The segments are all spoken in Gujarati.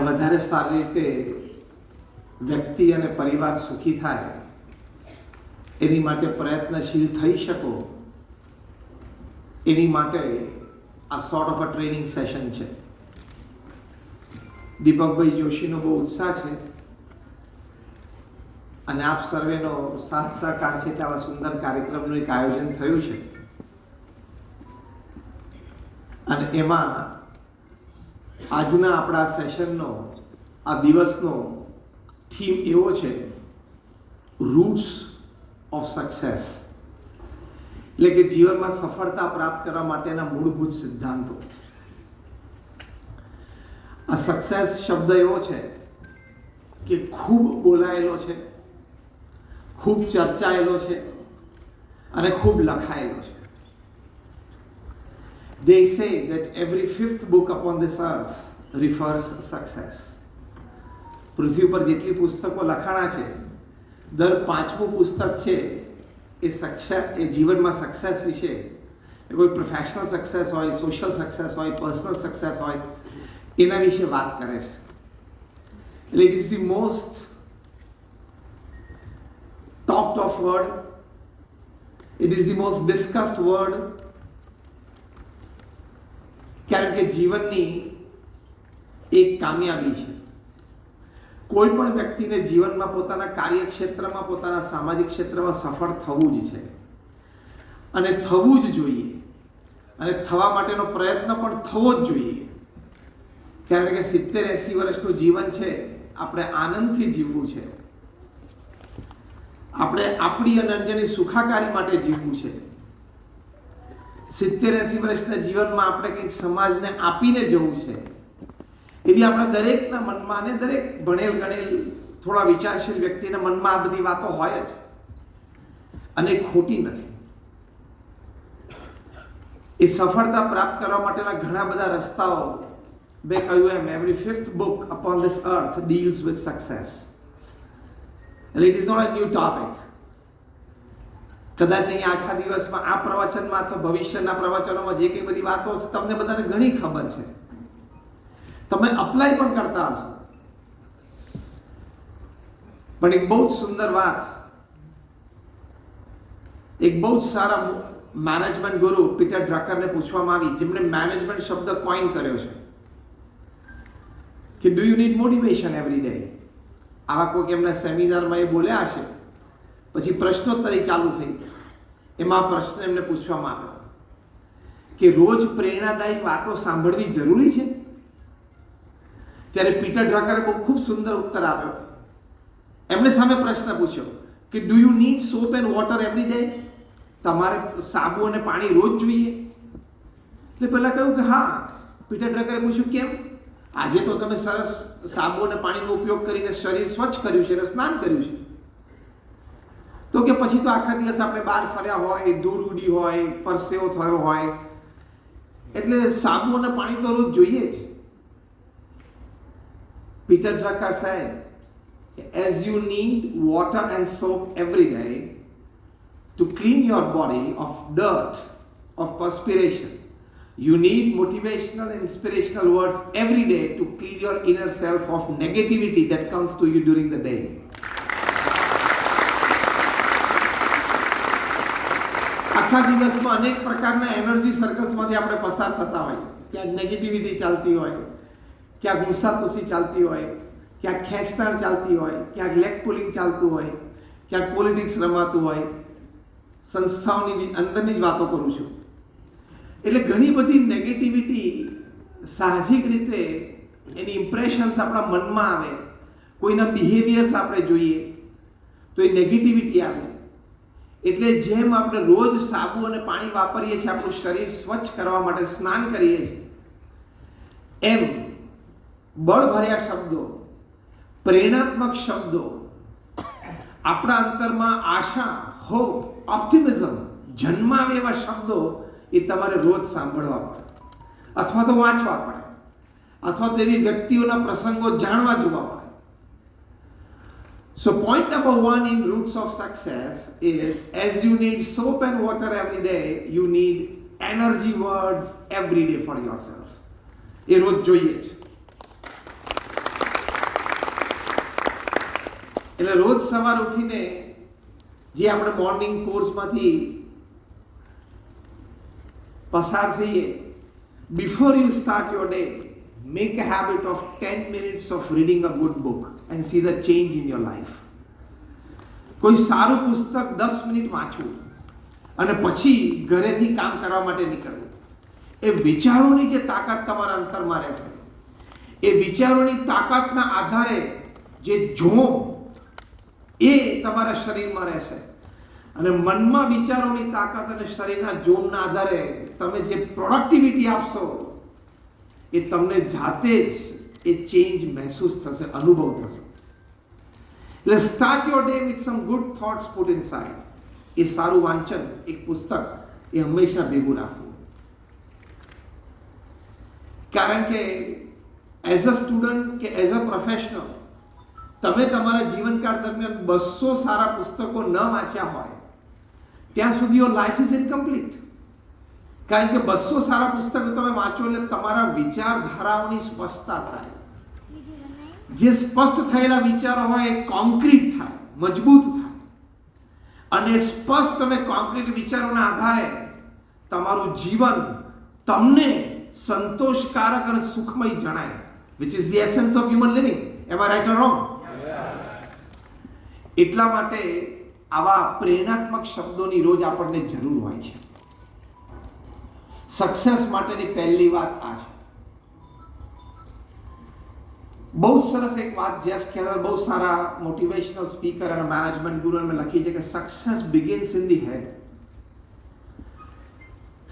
વધારે સારી રીતે વ્યક્તિ અને પરિવાર સુખી થાય એની માટે પ્રયત્નશીલ થઈ શકો, એની માટે આ sort of a training session છે. દીપકભાઈ જોશીનો બહુ ઉત્સાહ છે અને આપ સર્વેનો સાથ સહકાર છે કે આવા સુંદર કાર્યક્રમનું એક આયોજન થયું છે. અને એમાં આજના આપણા સેશનનો, આ દિવસનો થીમ એવો છે, રૂટ્સ ઓફ સક્સેસ, એટલે કે જીવનમાં સફળતા પ્રાપ્ત કરવા માટેના મૂળભૂત સિદ્ધાંતો. આ સક્સેસ શબ્દ એવો છે કે ખૂબ બોલાયેલો છે, ખૂબ ચર્ચાયેલો છે અને ખૂબ લખાયેલો છે. They say that every fifth book upon this earth refers success. પૃથ્વી પર જેટલી પુસ્તકો લખાણા છે, દર 5મું પુસ્તક છે એ સક્સેસ, એ જીવનમાં સક્સેસ વિશે, એ કોઈ પ્રોફેશનલ સક્સેસ હોય, સોશિયલ સક્સેસ હોય, પર્સનલ સક્સેસ હોય, એના વિશે વાત કરે છે. એટલે it is the most talked of word, it is the most discussed word, કારણ કે જીવનની એક કામયાબી છે. કોઈ પણ વ્યક્તિને જીવનમાં પોતાના કાર્યક્ષેત્રમાં, પોતાના સામાજિક ક્ષેત્રમાં સફળ થવું જ છે અને થવું જ જોઈએ, અને થવા માટેનો પ્રયત્ન પણ થવો જ જોઈએ. કારણ કે 70-80 વર્ષનું જીવન છે, આપણે આનંદથી જીવવું છે, આપણે આપણી અને અન્યની સુખાકારી માટે જીવવું છે. 70-80 વર્ષના જીવનમાં આપણે કંઈક સમાજને આપીને જવું છે, એવી આપણા દરેકના મનમાં, અને દરેક ભણેલ ગણેલ થોડા વિચારશીલ વ્યક્તિના મનમાં આ બધી વાતો હોય જ, અને ખોટી નથી. એ સફળતા પ્રાપ્ત કરવા માટેના ઘણા બધા રસ્તાઓ, મેં કહ્યું એમ, every fifth book upon this earth deals with success. And it is not a new topic. કદાચ અહીંયા આખા દિવસમાં આ પ્રવચનમાં અથવા ભવિષ્યના પ્રવચનોમાં જે કંઈ બધી વાતો હશે, તમને બધાને ઘણી ખબર છે, તમે અપ્લાય પણ કરતા હશો. પણ એક બહુ જ સુંદર વાત, એક બહુ જ સારા મેનેજમેન્ટ ગુરુ પીટર ડ્રકરને પૂછવામાં આવી, જેમણે મેનેજમેન્ટ શબ્દ કોઈન કર્યો છે, કે do you need motivation every day? આવા કોઈક એમના સેમિનારમાં એ બોલ્યા હશે. પછી પ્રશ્નોત્તરી ચાલુ થઈ. એમાં પ્રશ્ન એમને પૂછવામાં આવ્યો કે રોજ પ્રેરણાદાયક વાતો સાંભળવી જરૂરી છે? ત્યારે પીટર ડ્રકરે બહુ ખૂબ સુંદર ઉત્તર આપ્યો. એમણે સામે પ્રશ્ન પૂછ્યો કે do you need soap and water every day? તમારે સાબુ અને પાણી રોજ જોઈએ? એટલે પહેલા કહ્યું કે હા. પીટર ડ્રકરે પૂછ્યું કેમ? આજે તો તમે સરસ સાબુ અને પાણીનો ઉપયોગ કરીને શરીર સ્વચ્છ કર્યું છે અને સ્નાન કર્યું છે. તો કે પછી તો આખા દિવસ આપણે બહાર ફર્યા હોય, ધૂળ ઉડી હોય, પરસેવો થયો હોય, એટલે સાબુ અને પાણી તો રોજ જોઈએ જ. Peter Drucker said, as you need water and soap every day to clean your body of dirt, of perspiration, you need motivational and inspirational words every day to clean your inner self of negativity that comes to you during the day. આખા દિવસમાં અનેક પ્રકારના એનર્જી સર્કલ્સમાંથી આપણે પસાર થતા હોય. ક્યાંક નેગેટિવિટી ચાલતી હોય, ક્યાંક ગુસ્સાતુસી ચાલતી હોય, ક્યાંક ખેંચતાણ ચાલતી હોય, ક્યાંક લેગ પુલિંગ ચાલતું હોય, ક્યાંક પોલિટિક્સ રમાતું હોય. સંસ્થાઓની અંદરની જ વાતો કરું છું. એટલે ઘણી બધી નેગેટિવિટી સાહજિક રીતે એની ઇમ્પ્રેશન્સ આપણા મનમાં આવે, કોઈના બિહેવિયર્સ આપણે જોઈએ તો એ નેગેટિવિટી આવે. એટલે જેમ આપણે રોજ સાબુ અને પાણી વાપરીએ છીએ આપણું શરીર સ્વચ્છ કરવા માટે, સ્નાન કરીએ છીએ, એમ બળભર્યા શબ્દો, પ્રેરણાત્મક શબ્દો, આપણા અંતરમાં આશા, હોપ, ઓપ્ટિમિઝમ જન્માવે એવા શબ્દો એ તમારે રોજ સાંભળવા પડે, અથવા તો વાંચવા પડે, અથવા તો એવી વ્યક્તિઓના પ્રસંગો જાણવા જોવા પડે. So point number 1 in roots of success is, as you need soap and water every day, you need energy words every day for yourself. એ રોજ જોઈએ છે. એટલે રોજ સવાર ઉઠીને જે આપણે મોર્નિંગ કોર્સમાંથી પસાર થઈએ, before you start your day, make a habit of 10 minutes of reading a good book and see the change in your life. કોઈ સારું પુસ્તક 10 મિનિટ વાંચવું અને પછી ઘરેથી કામ કરવા માટે નીકળવું. એ વિચારોની જે તાકાત તમારા અંતરમાં રહેશે, એ વિચારોની તાકાતના આધારે જે જોમ એ તમારા શરીરમાં રહેશે. અને મનમાં વિચારોની તાકાત અને શરીરના જોમના આધારે તમે જે પ્રોડક્ટિવિટી આપશો એ તમને જાતે જ એ ચેન્જ મહેસૂસ થશે, અનુભવ થશે. એટલે start your day with some good thoughts put inside. એ સારું વાંચન, એક પુસ્તક એ હંમેશા ભેગું રાખવું. કારણ કે એઝ અ સ્ટુડન્ટ કે એઝ અ પ્રોફેશનલ તમે તમારા જીવનકાળ દરમિયાન 200 સારા પુસ્તકો ન વાંચ્યા હોય ત્યાં સુધી યોર લાઈફ ઇઝ ઇનકમ્પ્લીટ. કારણ કે 200 સારા પુસ્તકો તમે વાંચો એટલે તમારા વિચારધારાઓની સ્પષ્ટતા થાય. જે સ્પષ્ટ થયેલા વિચારો હોય એ કોન્ક્રીટ થાય, મજબૂત થાય. અને સ્પષ્ટ અને કોન્ક્રીટ વિચારોના આધારે તમારું જીવન તમને સંતોષકારક અને સુખમય જણાય, which is the essence of human living. Am I right or wrong? એટલા માટે આવા પ્રેરણાત્મક શબ્દોની રોજ આપણને જરૂર હોય છે. સક્સેસ માટેની પહેલી વાત આ છે. બહુ સરસ એક વાત જેફ કેલર, બહુ સારા મોટિવેશનલ સ્પીકર અને મેનેજમેન્ટ ગુરુ મેં લખી છે કે success begins in the head.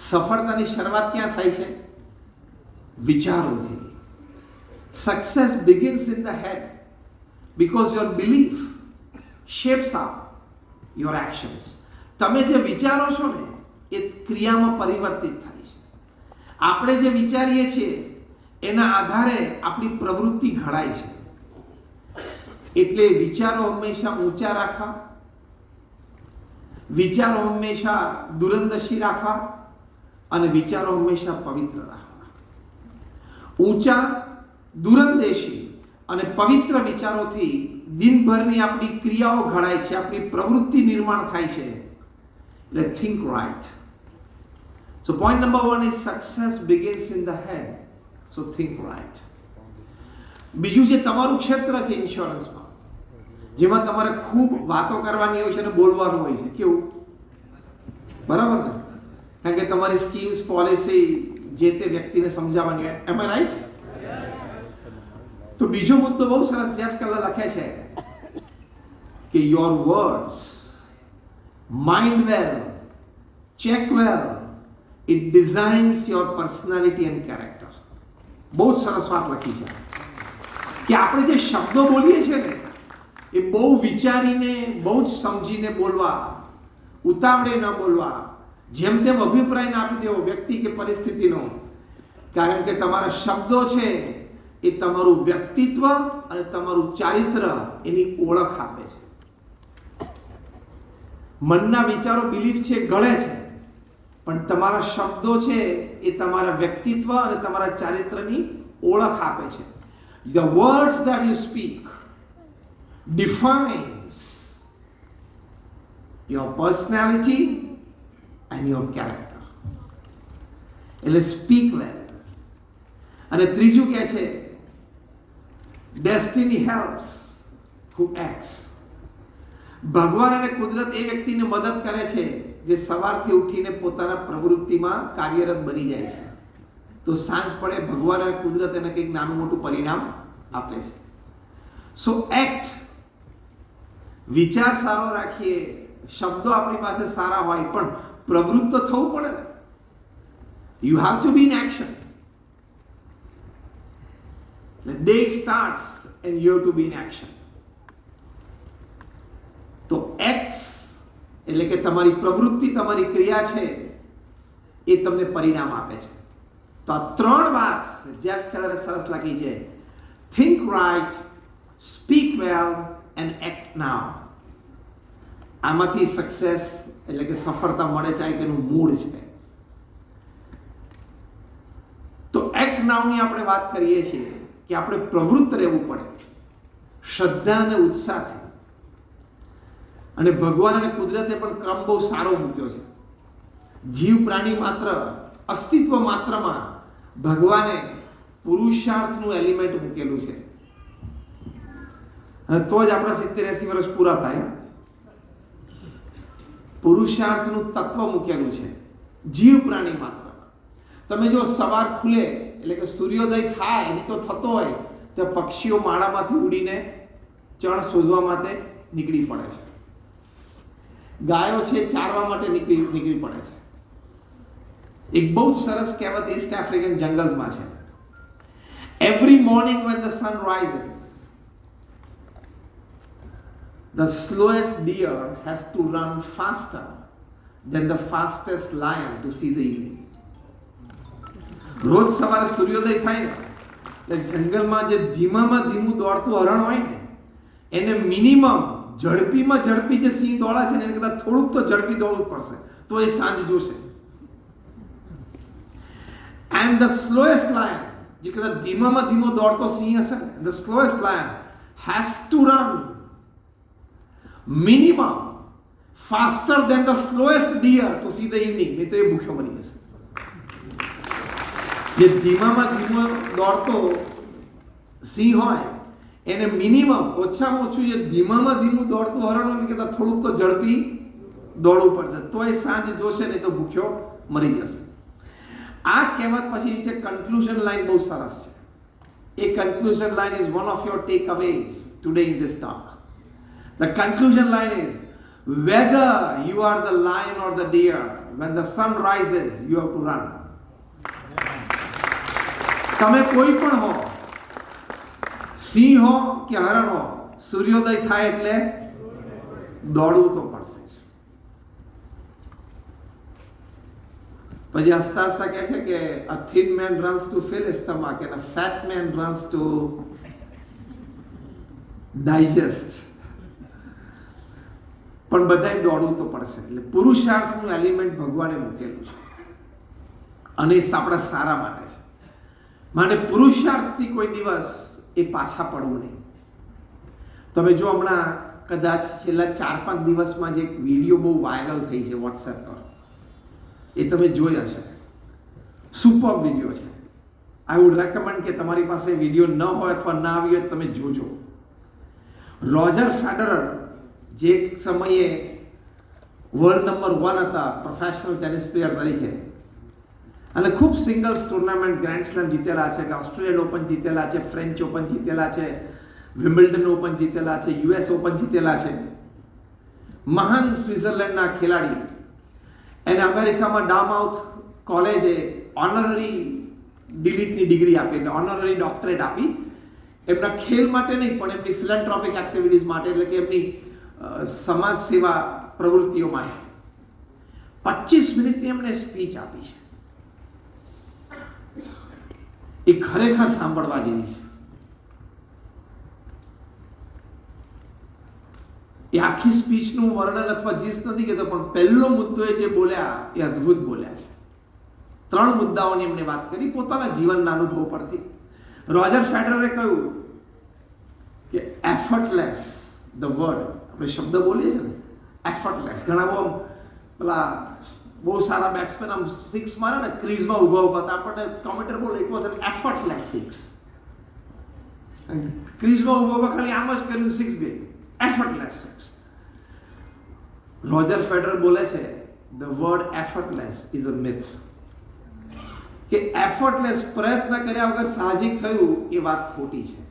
સફળતાની શરૂઆત ક્યાં થાય છે? વિચારોથી. Success begins in the head because your belief shapes up your actions. તમે જે વિચારો છો ને એ ક્રિયામાં પરિવર્તિત થાય છે. આપણે જે વિચારીએ છીએ એના આધારે આપણી પ્રવૃત્તિ ઘડાય છે. એટલે વિચારો હંમેશા ઊંચા રાખવા, વિચારો હંમેશા દૂરંદેશી રાખવા અને વિચારો હંમેશા પવિત્ર રાખવા. ઊંચા, દૂરંદેશી અને પવિત્ર વિચારોથી દિનભરની આપણી ક્રિયાઓ ઘડાય છે, આપણી પ્રવૃત્તિ નિર્માણ થાય છે. એટલે think right. So point number 1 is success begins in the head. So think right. બીજું જે તમારું ક્ષેત્ર છે ઇન્સ્યોરન્સમાં, જેમાં તમારે ખૂબ વાતો કરવાની હોય છે અને બોલવાનું હોય છે, કેવું? બરાબર ને? કારણ કે તમારી સ્કીમ્સ, પોલિસી જે તે વ્યક્તિને સમજાવવાની હોય. એમ આઈ રાઈટ? તો બીજો મુદ્દો બહુ સરસ જેફ કેલર લખે છે કે your words mind well, check well, it designs your personality and character. બહુ જ સરસ વાત લખી છે કે આપણે જે શબ્દો બોલીએ છીએ ને એ બહુ વિચારીને, બહુ જ સમજીને બોલવા, ઉતાવળે ન બોલવા, જેમ તેમ અભિપ્રાય ના આપી દેવો વ્યક્તિ કે પરિસ્થિતિનો. કારણ કે તમારા શબ્દો છે એ તમારું વ્યક્તિત્વ અને તમારું ચારિત્ર એની ઓળખ આપે છે. મનના વિચારો, બિલીફ છે, ગળે છે, પણ તમારા શબ્દો છે એ તમારા વ્યક્તિત્વ અને તમારા ચારિત્રની ઓળખ આપે છે. The words that you speak defines your personality and your character. એટલે speak well. અને ત્રીજું કહે છે destiny helps who acts. ભગવાન અને કુદરત એ વ્યક્તિને મદદ કરે છે જે સવારથી ઉઠીને પોતાના પ્રવૃત્તિમાં કાર્યરત બની જાય છે. તો સાંજ પડે ભગવાન અને કુદરત એને કંઈક નાનું મોટું પરિણામ આપે છે. સો એક્ટ. વિચાર સારો રાખીએ, શબ્દો આપણી પાસે સારા હોય, પણ પ્રવૃત્ત તો થવું પડે ને. You have to B in action. The day starts and you have to be in action. તો એક્ટ્સ એટલે કે તમારી પ્રવૃત્તિ, તમારી ક્રિયા છે એ તમને પરિણામ આપે છે. તો આ ત્રણ વાત જેફ કેલરે સરસ લખી છે. Think right, speak well and act now. આમાંથી સક્સેસ એટલે કે સફળતા મળે છે કે એનું મૂળ છે. તો એક્ટ નાઉની આપણે વાત કરીએ છીએ કે આપણે પ્રવૃત્ત રહેવું પડે, શ્રદ્ધા અને ઉત્સાહથી. અને ભગવાન અને કુદરતે પણ ક્રમ બહુ સારો મૂક્યો છે. જીવ પ્રાણી માત્ર અસ્તિત્વ માત્રમાં ભગવાને પુરુષાર્થનું એલિમેન્ટ મૂકેલું છે. અને તો જ આપણા 70-80 વર્ષ પૂરા થાય. પુરુષાર્થનું તત્વ મૂકેલું છે જીવ પ્રાણી માત્ર. તમે જો સવાર ખુલે એટલે કે સૂર્યોદય થાય એની તો થતો હોય તો પક્ષીઓ માળામાંથી ઉડીને ચણ શોધવા માટે નીકળી પડે છે. ગાયો છે ચારવા માટે નીકળી પડે છે. એક બહુ સરસ કહેવત ઈસ્ટ આફ્રિકન જંગલ્સમાં છે. Every morning when the sun rises, the slowest deer has to run faster than the fastest lion to see the evening. રોજ સવારે સૂર્યોદય થાય ને એટલે જંગલમાં જે ધીમામાં ધીમું દોડતું હરણ હોય ને એને મિનિમમ ઝડપીમાં ઝડપી જે સિંહ દોડા છે ને એને કદાચ થોડુંક તો ઝડપી દોડવું પડશે તો એ સાંજ જોશે. એન્ડ ધ સ્લોએસ્ટ લાયન, જે કદાચ ધીમામાં ધીમો દોડતો સિંહ હશે ને, the સ્લોએસ્ટ lion has two run minimum faster than the slowest deer to see the evening. નહીં તો એ ભૂખ્યો મરી જશે. જે ધીમામાં ધીમો દોડતો સિંહ હોય એને મિનિમમ ઓછામાં ઓછું જે ધીમામાં ધીમું દોડતું હરણ હોય કદાચ થોડુંક તો ઝડપી દોડવું પડશે તો એ સાંજ જોશે નહીં તો ભૂખ્યો મરી જશે. આ કહેવત પછી છે કન્ક્લુઝન લાઈન બહુ સરસ છે. એ conclusion line is one of your takeaways today in this talk. The conclusion line is, whether you are the lion or the deer, when the sun rises, you have to run. તમે કોઈ પણ હો, સિંહ હો કે હરણ હો, સૂર્યોદય થાય એટલે દોડવું તો પડશે. પછી હસતા હસતા કહે છે કે a thin man runs to fill his stomach and a fat man runs to digest. પણ બધાય દોડવું તો પડશે. એટલે પુરુષાર્થનું એલિમેન્ટ ભગવાને મૂકેલું છે અને એ આપણા સારા માટે છે. માટે પુરુષાર્થથી કોઈ દિવસ એ પાછા પડવું નહીં. તમે જો હમણાં કદાચ છેલ્લા 4-5 દિવસમાં જે એક વિડીયો બહુ વાયરલ થઈ છે વોટ્સએપ પર, એ તમે જોઈ હશે. સુપર વિડીયો છે. આઈ વુડ રેકમેન્ડ કે તમારી પાસે વિડીયો ન હોય અથવા ના આવી હોય તમે જોજો. રોજર ફેડરર જે એક સમયે વર્લ્ડ નંબર 1 હતા પ્રોફેશનલ ટેનિસ પ્લેયર તરીકે અને ખૂબ સિંગલ્સ ટુર્નામેન્ટ ગ્રેન્ડ સ્લેમ જીતેલા છે, ઓસ્ટ્રેલિયન ઓપન જીતેલા છે, ફ્રેન્ચ ઓપન જીતેલા છે, વિમ્બલ્ડન ઓપન જીતેલા છે, યુએસ ઓપન જીતેલા છે. મહાન સ્વિટ્ઝરલેન્ડના ખેલાડી એને અમેરિકામાં ડામાઉથ કોલેજે ઓનરરી ડિલીટની ડિગ્રી આપી, એટલે ઓનરરી ડોક્ટરેટ આપી. એમના ખેલ માટે નહીં પણ એમની ફિલેન્થ્રોપિક એક્ટિવિટીઝ માટે, એટલે કે એમની સમાજ સેવા પ્રવૃત્તિઓ માટે 25 મિનિટની એમણે સ્પીચ આપી છે. એ ખરેખર સાંભળવા જેવી છે. એ આખી સ્પીચનું વર્ણન અથવા જીસ નથી કહેતો, પણ પહેલો મુદ્દો એ જે બોલ્યા એ અદ્ભુત બોલ્યા છે. 3 મુદ્દાઓની એમને વાત કરી પોતાના જીવનના અનુભવ પરથી. રોજર ફેડરરે કહ્યું કે એફર્ટલેસ, ધ વર્ડ, આપણે શબ્દ બોલીએ છીએ ને એફર્ટલેસ, ઘણા બહુ પેલા બહુ સારા બેટ્સમેન આમ 6 મારે ને ક્રીઝમાં ઊભા ઊભા હતા, આપણને કોમેન્ટર બોલે ઇટ વોઝ એન એફર્ટલેસ 6. ક્રીઝમાં ઊભા ઊભા ખાલી આમ જ કર્યું 6 ગઈ, એફર્ટલેસ 6. રોજર ફેડરર બોલે છે the word effortless is a myth. કે એફર્ટલેસ, પ્રયત્ન કર્યા વગર સાહજિક થયું એ વાત ખોટી છે.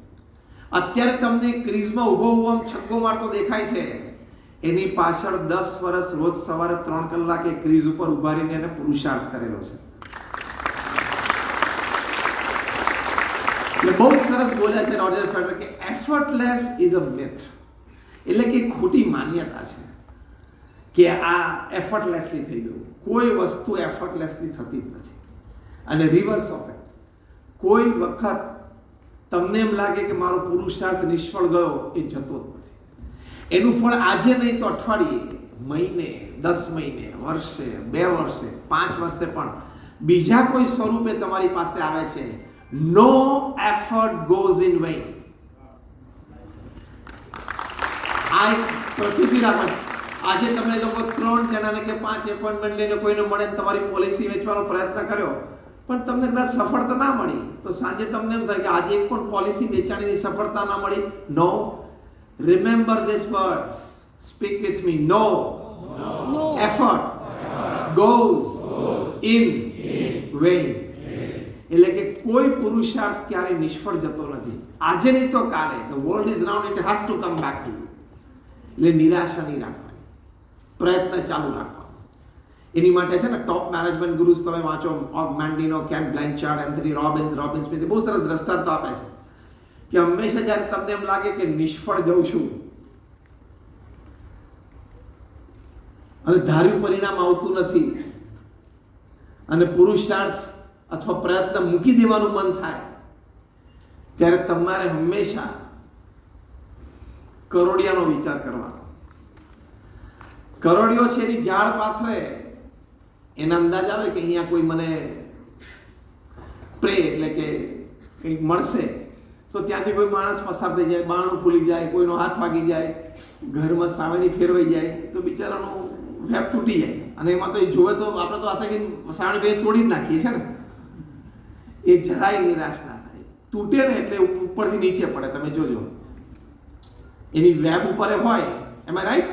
અત્યારે તમને ક્રીઝમાં ઊભો ઊભો છગ્ગો મારતો દેખાય છે, એની પાછળ 10 વર્ષ રોજ સવારે 3 કલાકે ક્રીઝ ઉપર ઉભા રહીને એને પુરુષાર્થ કરેલો છે. એટલે બહુ સરસ બોલ્યા છે રોજર ફેડરર કે એફર્ટલેસ ઇઝ અ મિથ, એટલે કે ખોટી માન્યતા છે કે આ એફર્ટલેસલી થઈ ગયું. કોઈ વસ્તુ એફર્ટલેસલી થતી જ નથી. અને રિવર્સ ઓફ ઇટ, કોઈ વખત તમને એમ લાગે કે મારો પુરુષાર્થ નિષ્ફળ ગયો, એ જતો જ નથી. એનું ફળ આજે નહીં તો અઠવાડિયે, મહિને, 10 મહિને, વર્ષે, 2 વર્ષે, 5 વર્ષે પણ બીજા કોઈ સ્વરૂપે તમારી પાસે આવે છે. નો એફર્ટ ગોઝ ઇન વેઇન. આ એક પ્રતિક્રિયા આજે તમે લોકો 3 જણાને કે 5 એપોઇન્ટમેન્ટ લઈને કોઈને મળે તમારી પોલિસી વેચવાનો પ્રયત્ન કર્યો, પણ તમને કદાચ સફળતા ના મળી, તો સાંજે તમને એમ થાય કે આજે એક પણ પોલિસી વેચાણીની સફળતા ના મળી. No, remember this words, speak with me. No effort goes in vain. એટલે કે કોઈ પુરુષાર્થ ક્યારે નિષ્ફળ જતો નથી. આજે નહીં તો કાલે. The world is round, it has to come back to you. એટલે નિરાશા નહીં રાખવાની, પ્રયત્ન ચાલુ રાખવાનો. એની માટે છે ને ટોપ મેનેજમેન્ટ ગુરુસ તમે વાંચો, ઓગ મેન્ડિનો, કેન બ્લેન્ચાર્ડ, એન્થની રોબિન્સ સ્મિથ, બહુ સરસ દ્રષ્ટાંત આપે છે કે હંમેશા જ્યારે તમને એમ લાગે કે નિષ્ફળ જઉં છું અને ધાર્યું પરિણામ આવતું નથી અને પુરુષાર્થ અથવા પ્રયત્ન મૂકી દેવાનું મન થાય, ત્યારે તમારે હંમેશા કરોડિયાનો વિચાર કરવાનો. કરોડિયો છે એની ઝાડ પાથરે, એના અંદાજ આવે કે અહીંયા કોઈ મને પ્રે એટલે કે કંઈક મળશે, તો ત્યાંથી કોઈ માણસ પસાર થઈ જાય, બારણું ખુલી જાય, કોઈનો હાથ વાગી જાય, ઘરમાં સાવેણી ફેરવાઈ જાય, તો બિચારાનું વેપ તૂટી જાય. અને એમાં તો એ જોવે તો આપણે તો હાથે સાવણી બે તોડી જ નાખીએ છે ને. એ જરાય નિરાશ ના થાય. તૂટે ને એટલે ઉપરથી નીચે પડે, તમે જોજો. એની વેબ ઉપર હોય, એમ રાઈટ?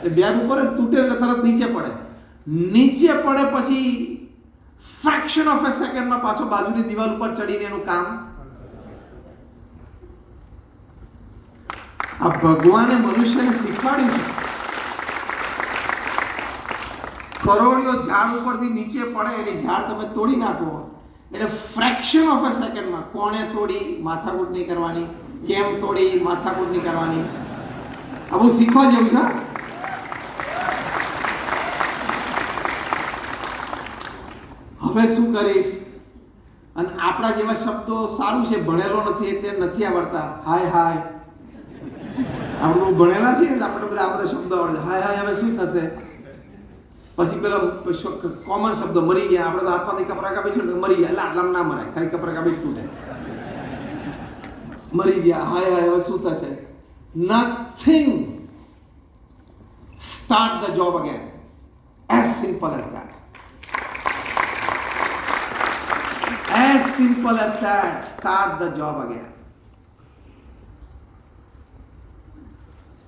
એ વેબ ઉપર તૂટે એટલે તરત નીચે પડે. નીચે પડે પછી ફ્રેક્શન ઓફ અ સેકન્ડમાં પાછો બાજુની દિવાલ ઉપર ચડીને એનું કામ. આ ભગવાને મનુષ્યને શીખવાડ્યું છે. કરોડિયો ઝાડ ઉપરથી નીચે પડે એટલે ઝાડ તમે તોડી નાખો એટલે ફ્રેક્શન ઓફ અ સેકન્ડમાં કોણે તોડી, માથાકૂટ નહીં કરવાની, કેમ તોડી, માથાકૂટ નહીં કરવાની. આ બહુ શીખવા જેવું છે. હવે શું કરીશ? અને આપણા જેવા શબ્દો સારું છે, ભણેલો નથી એટલે નથી આવડતા. હાય હાય, આપણે ભણેલા છીએ એટલે આપણે બધા આ બધા શબ્દો આવડે. હાય હાય હવે શું થશે? પછી પેલો કોમન શબ્દ મરી ગયા, આપણે તો હાથમાંથી કપડા કાપી છે મરી ગયા, એટલે આટલામાં ના મરાય, ખાલી કપડા કાપી તૂટે. મરી ગયા, હાય હાય હવે શું થશે? Nothing. Start the job again. As simple as that. As simple as that. Start the job again.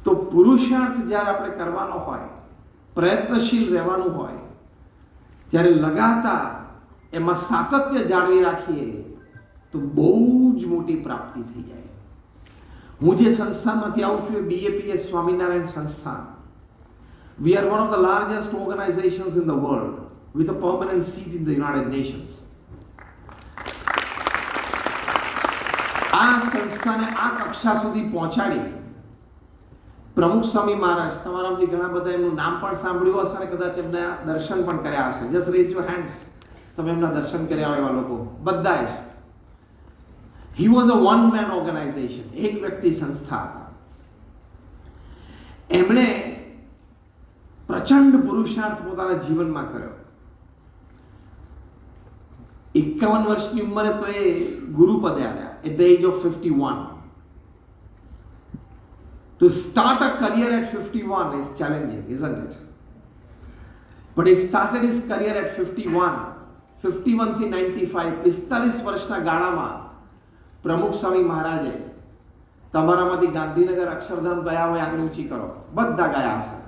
તો પુરુષાર્થ જ્યારે આપણે કરવાનો હોય, પ્રયત્નશીલ રહેવાનું હોય, ત્યારે લગાતાર એમાં સાતત્ય જાળવી રાખીએ તો બહુ જ મોટી પ્રાપ્તિ થઈ જાય. હું જે સંસ્થામાંથી આવું છું એ BAPS સ્વામિનારાયણ સંસ્થાન. We are one of the largest organizations in the world with a permanent seat in the United Nations. આ સંસ્થાને આ કક્ષા સુધી પહોંચાડી પ્રમુખ સ્વામી મહારાજ, તમારામાંથી ઘણા બધા એમનું નામ પણ સાંભળ્યું હશે અને કદાચ એમના દર્શન પણ કર્યા હશે. Just raise your hands. તમે એમના દર્શન કર્યા હોય એવા લોકો બધા જ. He was a one man organization. એક વ્યક્તિ સંસ્થા હતા. એમણે પ્રચંડ પુરુષાર્થ પોતાના જીવનમાં કર્યો. 51 વર્ષની ઉંમરે તો એ ગુરુપદે આવ્યા. At the age of 51. To start a career at 51 is challenging, isn't it? But he started his career at 51. 51 થી 95, 45 વર્ષના ગાળામાં પ્રમુખ સ્વામી મહારાજે, તમારામાંથી ગાંધીનગર અક્ષરધામ ગયા હોય આંગળી ઊંચી કરો, બધા ગયા હશે,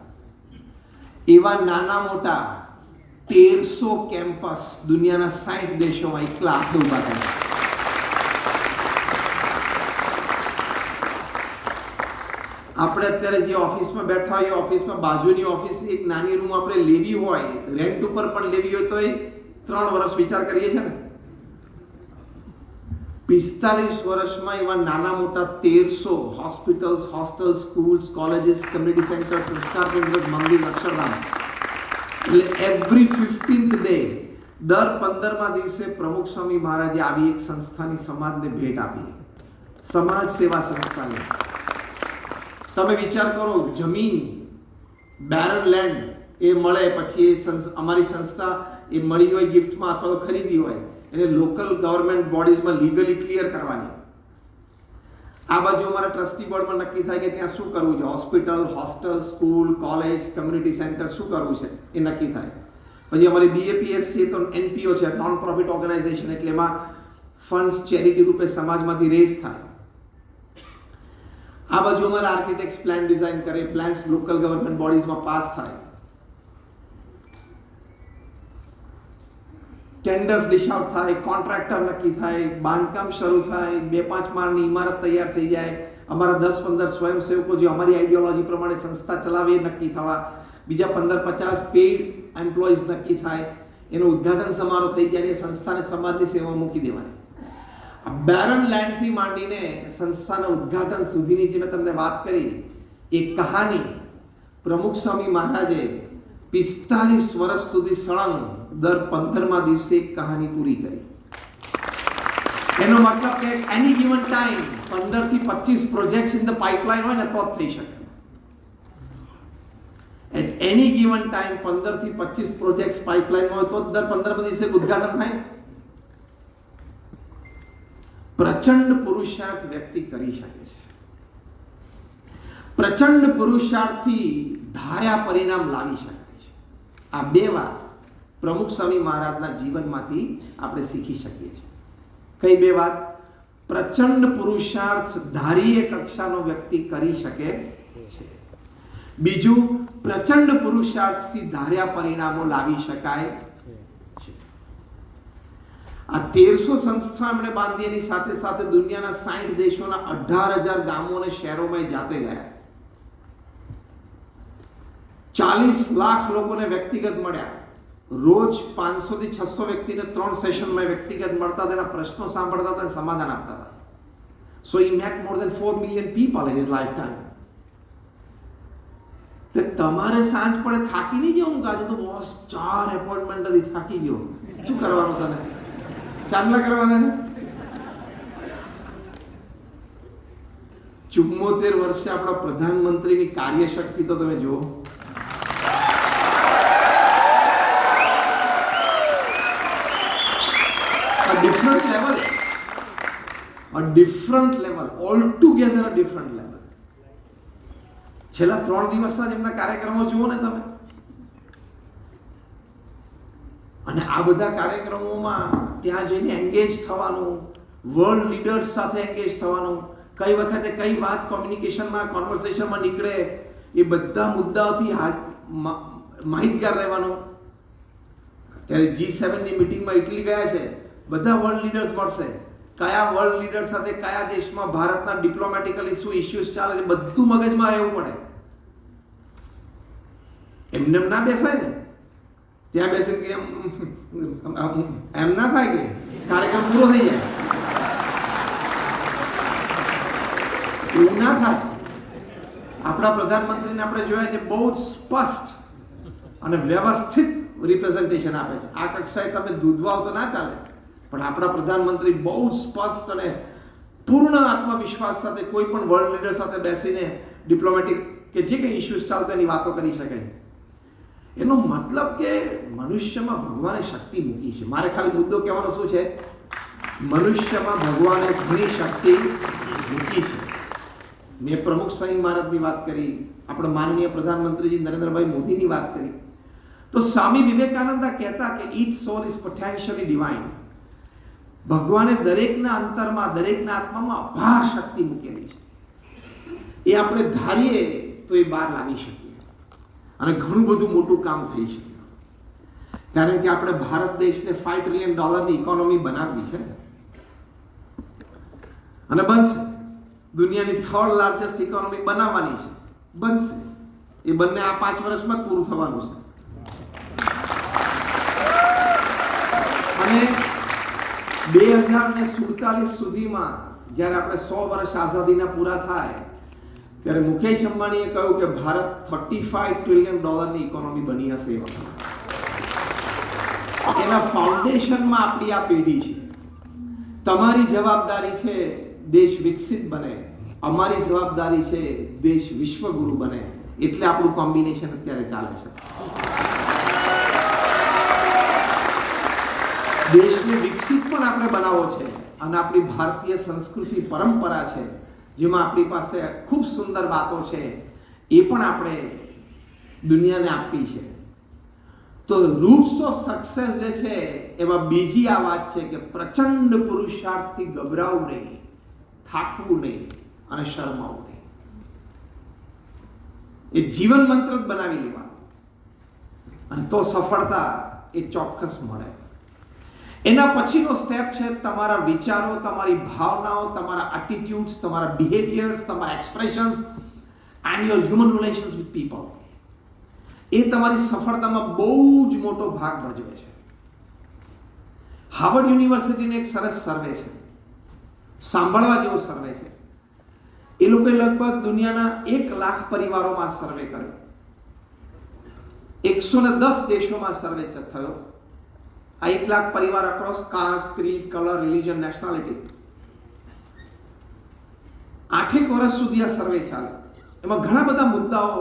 એવા નાના મોટા 1300 કેમ્પસ દુનિયાના 60 દેશોમાં એકલા હાથ ઉભા કર્યા. આપણે અત્યારે જે ઓફિસમાં બેઠા હોઈએ, ઓફિસમાં બાજુની ઓફિસની એક નાની રૂમ આપણે લેવી હોય, રેન્ટ ઉપર પણ લેવી હોય, તો એ 3 વર્ષ વિચાર કરીએ છીએ ને. 45 વર્ષમાં એવા નાના મોટા 1300 hospitals, hostels, schools, colleges, community centre, સંસ્કાર કેન્દ્ર, મંદિર, અક્ષરધામ. એટલે એવરી 15th ડે, દર 15મા દિવસે પ્રમુખ સ્વામી મહારાજે આવી એક સંસ્થાની સમાજને ભેટ આપી, સમાજ સેવા સંસ્થાની. તમે વિચાર કરો, જમીન, બેરન લેન્ડ એ મળે, પછી એ અમારી સંસ્થા એ મળી હોય ગિફ્ટમાં અથવા તો ખરીદી હોય, એને લોકલ ગવર્મેન્ટ બોડીઝમાં લીગલી ક્લિયર કરવાની. આ બાજુ અમારા ટ્રસ્ટી બોર્ડમાં નક્કી થાય કે ત્યાં શું કરવું છે, hospital, hostel, school, college, community centre શું કરવું છે એ નક્કી થાય. પછી અમારી BAPS છે તો NPO છે, નોન પ્રોફિટ ઓર્ગેનાઇઝેશન, એટલે એમાં ફંડ્સ ચેરિટી રૂપે સમાજમાંથી રેઝ થાય. આ બાજુ અમારા આર્કિટેક્ટ્સ પ્લાન ડિઝાઇન કરે, પ્લાન્સ લોકલ ગવર્મેન્ટ બોડીઝમાં પાસ થાય, ટેન્ડર્સ ડિશ આઉટ થાય, કોન્ટ્રાક્ટર નક્કી થાય, બાંધકામ શરૂ થાય, 2-5 માળની ઇમારત તૈયાર થઈ જાય. અમારા 10-15 સ્વયંસેવકો જે અમારી આઈડિયોલોજી પ્રમાણે સંસ્થા ચલાવે એ નક્કી થવા, બીજા 15-50 પેઇડ એમ્પ્લોઈઝ નક્કી થાય, એનો ઉદ્ઘાટન સમારોહ થઈ જાય, એ સંસ્થાને સમાજની સેવા મૂકી દેવાની. આ બેરન લેન્ડથી માંડીને સંસ્થાના ઉદ્ઘાટન સુધીની જે મેં તમને વાત કરી એ કહાની પ્રમુખ સ્વામી મહારાજે 45 વર્ષ સુધી સળંગ દર 15મા દિવસે એક કહાની પૂરી કરી. એનો મતલબ કે એની ગિવન ટાઈમ 15 થી 25 પ્રોજેક્ટ્સ ઇન ધ પાઇપલાઇન હોય ને તો જ થઈ શકે. એટ એની ગિવન ટાઈમ 15 થી 25 પ્રોજેક્ટ્સ પાઇપલાઇનમાં હોય તો જ દર 15મા દિવસે ઉદ્ઘાટન થાય. પ્રચંડ પુરુષાર્થ વ્યક્તિ કરી શકે છે. પ્રચંડ પુરુષાર્થથી ધાર્યા પરિણામ લાવી શકે છે. આ બે વાત પ્રમુખ સ્વામી મહારાજના જીવનમાંથી આપણે શીખી શકીએ છીએ. કઈ બે વાત? પ્રચંડ પુરુષાર્થ ધારીય કક્ષાનો વ્યક્તિ કરી શકે છે. બીજું, પ્રચંડ પુરુષાર્થથી ધાર્યા પરિણામો લાવી શકાય છે. આ 1300 સંસ્થા એમણે બાંધી, એની સાથે સાથે દુનિયાના 60 દેશોના 18,000 ગામો અને શહેરોમાં જાતે ગયા. 40 લાખ લોકોને વ્યક્તિગત મળ્યા. રોજ 500 થી 600 વ્યક્તિને 3 સેશનમાં વ્યક્તિગત મળતા, તેના પ્રશ્નો સાંભળતા હતા અને સમાધાન આપતા હતા. સો he met more than 4 million people in his lifetime. તમારે સાંજ પડે થાકી નહીં જવું કે આજે તો બોસ 4 એપોઇન્ટમેન્ટ હતી, થાકી ગયો, શું કરવાનું તને? ચાંદલા કરવાના. 74 વર્ષે આપણા પ્રધાનમંત્રીની કાર્યશક્તિ તો તમે જુઓ. Different level, all together different level. છેલ્લા 3 દિવસના જ એમના કાર્યક્રમો જુઓ ને તમે, અને આ બધા કાર્યક્રમોમાં ત્યાં જઈને એન્ગેજ થવાનું, વર્લ્ડ લીડર્સ સાથે એન્ગેજ થવાનું, કઈ વખતે કઈ વાત કોમ્યુનિકેશનમાં, કોન્વર્સેશનમાં નીકળે એ બધા મુદ્દાઓથી માહિતગાર રહેવાનું. ત્યારે G7ની મિટિંગમાં ઇટલી ગયા છે, બધા વર્લ્ડ લીડર્સ મળશે. કયા વર્લ્ડ લીડર સાથે કયા દેશમાં ભારતના ડિપ્લોમેટિકલી શું ઇશ્યુઝ ચાલે છે બધું મગજમાં રહેવું પડે. એમને ના બેસાય ને, ત્યાં બેસીને કે એમ ના થાય કે કાર્યક્રમ પૂરો થઈ જાય, એવું ના થાય. આપણા પ્રધાનમંત્રીને આપણે જોયા છે બહુ જ સ્પષ્ટ અને વ્યવસ્થિત રિપ્રેઝન્ટેશન આપે છે. આ કક્ષાએ તમે દૂધવાઓ તો ના ચાલે, પણ આપણા પ્રધાનમંત્રી બહુ જ સ્પષ્ટ અને પૂર્ણ આત્મવિશ્વાસ સાથે કોઈ પણ વર્લ્ડ લીડર સાથે બેસીને ડિપ્લોમેટિક કે જે કંઈ ઇશ્યુઝ ચાલતા એની વાતો કરી શકે. એનો મતલબ કે મનુષ્યમાં ભગવાને શક્તિ મૂકી છે. મારે ખાલી મુદ્દો કહેવાનો શું છે, મનુષ્યમાં ભગવાને ઘણી શક્તિ મૂકી છે. મેં પ્રમુખ સ્વામી મહારાજની વાત કરી, આપણા માનનીય પ્રધાનમંત્રીજી નરેન્દ્રભાઈ મોદીની વાત કરી. તો સ્વામી વિવેકાનંદ કહેતા કે each soul is potentially divine. ભગવાને દરેકના અંતરમાં, દરેકના આત્મામાં અપાર શક્તિ મૂકેલી છે. એ આપણે ધારીએ તો એ બહાર લાવી શકીએ અને ઘણું બધું મોટું કામ થઈ શકે. કારણ કે આપણે ભારત દેશને $5 ટ્રિલિયન ઇકોનોમી બનાવવી છે અને બનશે. દુનિયાની 3rd લાર્જેસ્ટ ઇકોનોમી બનાવવાની છે, બનશે. એ બંને આ 5 વર્ષમાં જ પૂરું થવાનું છે. અને 2047 સુધીમાં જ્યારે આપણે 100 વર્ષ આઝાદીના પૂરા થાય ત્યારે મુકેશ અંબાણીએ કહ્યું કે ભારત $35 ટ્રિલિયન ઇકોનોમી બની હશે. એના ફાઉન્ડેશનમાં આપણી આ પેઢી છે. તમારી જવાબદારી છે દેશ વિકસિત બને, અમારી જવાબદારી છે દેશ વિશ્વગુરુ બને. એટલે આપણું કોમ્બિનેશન અત્યારે ચાલે છે. દેશને વિકસિત પણ આપણે બનાવવો છે અને આપણી ભારતીય સંસ્કૃતિ પરંપરા છે જેમાં આપણી પાસે ખૂબ સુંદર વાતો છે, એ પણ આપણે દુનિયાને આપવી છે. તો રૂટ્સ ઓફ સક્સેસ જે છે એમાં બીજી આ વાત છે કે પ્રચંડ પુરુષાર્થથી ગભરાવું નહીં, થાકવું નહીં અને શરમાવું નહીં. એ જીવન મંત્ર જ બનાવી લેવા, અને તો સફળતા એ ચોક્કસ મળે. એના પછીનો સ્ટેપ છે તમારા વિચારો, તમારી ભાવનાઓ, તમારા એટીટ્યુડ્સ, તમારા બિહેવિયર્સ, તમારા expressions and your human relations with people. એ તમારી સફળતામાં બહુ જ મોટો ભાગ ભજવે છે. હાર્વર્ડ યુનિવર્સિટીને એક સરસ સર્વે છે, સાંભળવા જેવો સર્વે છે. એ લોકોએ લગભગ દુનિયાના 1 લાખ પરિવારોમાં સર્વે કર્યો. 110 દેશોમાં સર્વે થયો. આ 1 લાખ પરિવાર across caste, creed, colour, religion, nationality. 8 વર્ષ સુધી આ સર્વે ચાલે. એમાં ઘણા બધા મુદ્દાઓ,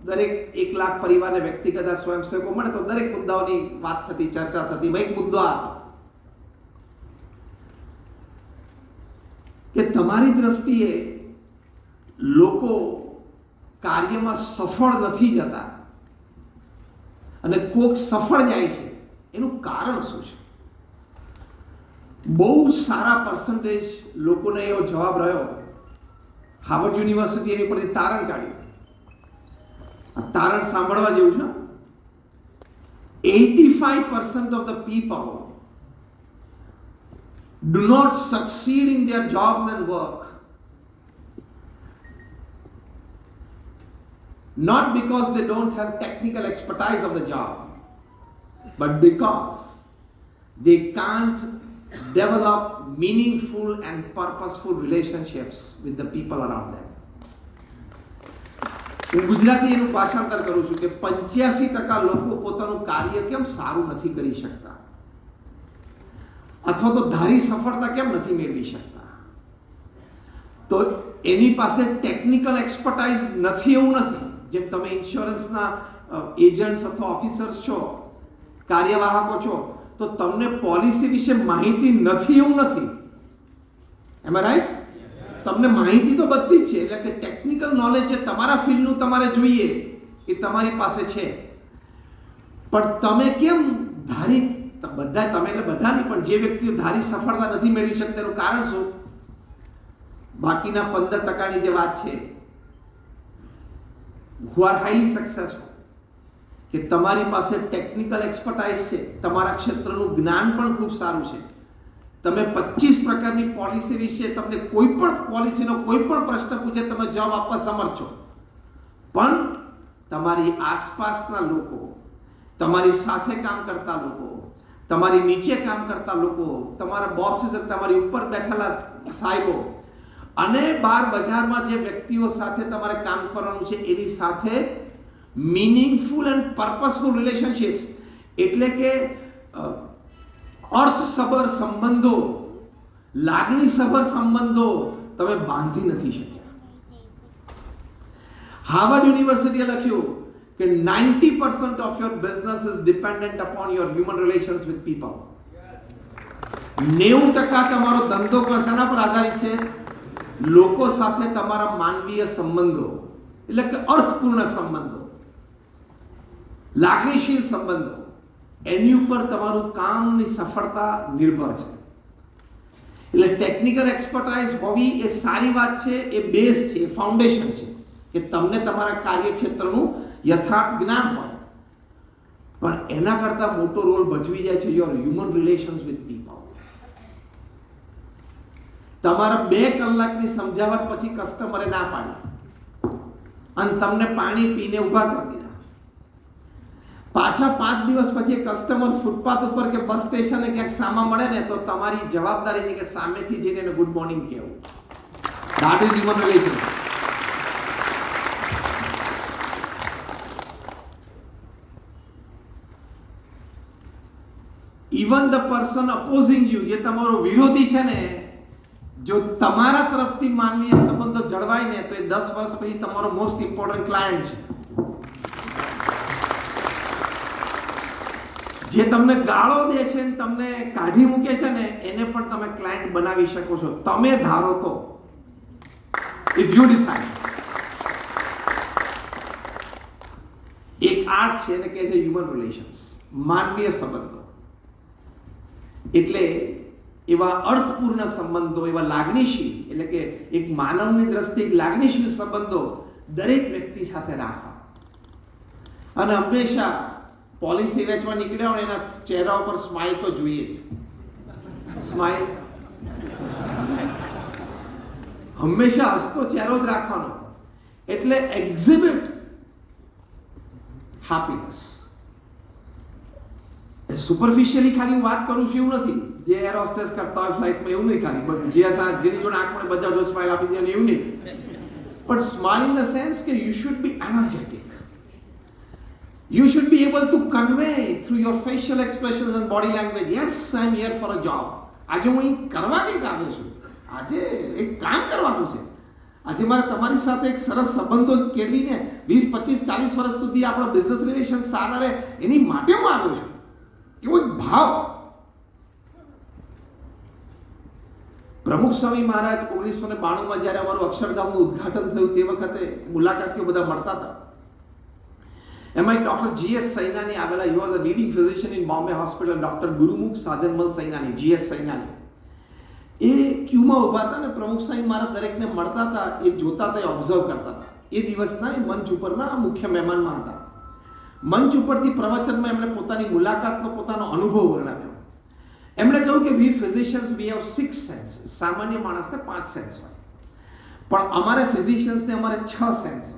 દરેક 1 લાખ પરિવારને વ્યક્તિગત સ્વયંસેવકો મળે તો દરેક મુદ્દાઓની વાત થતી, ચર્ચા થતી. એક મુદ્દો આ હતો કે તમારી દ્રષ્ટિએ લોકો કાર્યમાં સફળ નથી જતા અને કોક સફળ જાય છે, એનું કારણ શું છે? બહુ સારા પર્સન્ટેજ લોકોને એવો જવાબ રહ્યો. હાર્વર્ડ યુનિવર્સિટી એની ઉપરથી તારણ કાઢ્યું. આ તારણ સાંભળવા જેવું છે. 85% of the people do not succeed in their jobs and work not because they don't have technical expertise of the job, but because they can't develop meaningful and purposeful relationships with the people around them. હું ગુજરાતી એનું ભાષાંતર કરું છું કે 85% લોકો પોતાનું કાર્ય કેમ સારું નથી કરી શકતા, અથવા તો ધારી સફળતા કેમ નથી મેળવી શકતા. તો એની પાસે ટેકનિકલ એક્સપર્ટાઇઝ નથી એવું નથી. જેમ તમે ઇન્સ્યોરન્સના એજન્ટ્સ અથવા ઓફિસર્સ છો, કાર્યવાહકો છો, તો તમને પોલિસી વિશે માહિતી નથી એવું નથી. એમ રાઈટ? તમને માહિતી તો બધી જ છે, એટલે કે ટેકનિકલ નોલેજ જે તમારા ફિલ્ડનું તમારે જોઈએ એ તમારી પાસે છે, પણ તમે કેમ ધારી, બધા તમે એટલે બધા નહીં, પણ જે વ્યક્તિઓ ધારી સફળતા નથી મેળવી શકતા એનું કારણ શું? બાકીના 15%ની જે વાત છે, who are highly successful, કે તમારી પાસે ટેકનિકલ એક્સપર્ટાઇઝ છે, તમારા ક્ષેત્રનું જ્ઞાન પણ ખૂબ સારું છે, તમે 25 પ્રકારની પોલિસી વિશે, તમને કોઈ પણ પોલિસીનો કોઈ પણ પ્રશ્ન પૂછે તમે જવાબ આપવા સમર્થ છો, પણ તમારી આસપાસના લોકો, તમારી સાથે કામ કરતા લોકો, તમારી નીચે કામ કરતા લોકો, તમારા બોસીસ, તમારી ઉપર બેઠેલા સાહેબો અને બહાર બજારમાં જે વ્યક્તિઓ સાથે તમારે કામ કરવાનું છે એની સાથે મીનિંગફુલ એન્ડ પર્પસફુલ રિલેશનશિપ્સ, એટલે કે અર્થસભર સંબંધો, લાગણીસભર સંબંધો તમે બાંધી નથી શક્યા. હાર્વર્ડ યુનિવર્સિટીએ લખ્યું કે 90% of your business is dependent upon your human relations with people. 90% તમારો ધંધો શાના પર આધારિત છે? લોકો સાથે તમારા માનવીય સંબંધો, એટલે કે અર્થપૂર્ણ સંબંધો, લાગણીશીલ સંબંધો, એની ઉપર તમારું કામની સફળતા નિર્ભર છે. એટલે ટેકનિકલ એક્સપર્ટાઇઝ હોવી એ સારી વાત છે, એ બેઝ છે, એ ફાઉન્ડેશન છે કે તમને તમારા કાર્યક્ષેત્રનું યથાર્થ જ્ઞાન હોય, પણ એના કરતા મોટો રોલ ભજવી જાય છે your human relations with people. તમારા 2 કલાકની સમજાવટ પછી કસ્ટમરે ના પાડી અને તમને પાણી પીને ઊભા કરી દીધા, પાછા 5 દિવસ પછી કસ્ટમર ફૂટપાથ ઉપર કે બસ સ્ટેશને ક્યાંક સામા મળે ને તો તમારી જવાબદારી છે કે સામેથી જઈને એને ગુડ મોર્નિંગ કહેવું. That is human relation. Even the person opposing you, જે તમારો વિરોધી છે ને, જો તમારા તરફથી માનવીય સંબંધો જળવાય ને તો એ 10 વર્ષ પછી તમારો મોસ્ટ ઇમ્પોર્ટન્ટ ક્લાયન્ટ છે. જે તમને ગાળો દે છે ને તમને કાઢી મૂકે છે ને એને પણ તમે ક્લાયન્ટ બનાવી શકો છો, તમે ધારો તો. If you decide. એક આર્ટ છે એને કહે છે હ્યુમન રિલેશન્સ, માનવીય સંબંધો. એટલે એવા અર્થપૂર્ણ સંબંધો, એવા લાગણીશીલ, એટલે કે એક માનવની દ્રષ્ટિએ એક લાગણીશીલ સંબંધો દરેક વ્યક્તિ સાથે રાખવા. અને હંમેશા પોલિસી વેચવા નીકળ્યા હોય એના ચહેરા ઉપર સ્માઇલ તો જોઈએ જ. સ્માઇલ હંમેશા હસતો ચહેરો જ રાખવાનો. એટલે એક્ઝિબિટ હેપીનેસ. સુપરફિશિયલી ખાલી હું વાત કરું છું એવું નથી, જે એર હોસ્ટેસ કરતા હોય ફ્લાઇટમાં એવું નહીં, ખાલી બધું જે જેની જોડે આંખ મળે બધા જો સ્માઇલ આપી દે એવું નહીં. પણ સ્માઇલ ઇન ધ સેન્સ કે you should be energetic. You should be able to convey through your facial expressions and body language, yes, I am here for a job. આજે હું અહીં કરવા કંઈક આવ્યો છું, આજે એક કામ કરવાનું છે, આજે મારે તમારી સાથે એક સરસ સંબંધો કેળવીને 20, 25, 40 વર્ષ સુધી આપણો બિઝનેસ રિલેશન સારા રહે એની માટે હું આવ્યો છું. એવો એક ભાવ. પ્રમુખ સ્વામી મહારાજ 1992માં જ્યારે અમારું અક્ષરધામનું ઉદ્ઘાટન થયું તે વખતે મુલાકાતીઓ બધા મળતા હતા. એમાં ડોક્ટર GS સૈનાની આવેલા. He was a leading physician in Bombay hospital. Doctor Gurumukh Sajanmal Sainani, GS Sainani, એ ક્યુમાં ઊભા હતા ને પ્રમુખ સાહેબ મારા દરેકને મળતા હતા, એ જોતા હતા, એ ઓબ્ઝર્વ કરતા હતા. એ દિવસના એ મંચ ઉપરના મુખ્ય મહેમાનમાં હતા. મંચ ઉપરથી પ્રવચનમાં એમણે પોતાની મુલાકાતનો પોતાનો અનુભવ વર્ણવ્યો. એમણે કહ્યું કે વી ફિઝિશિયન્સ વી હેવ 6 સેન્સીસ. સામાન્ય માણસને 5 સેન્સ હોય, પણ અમારે ફિઝિશિયન્સને અમારે 6 સેન્સ હોય.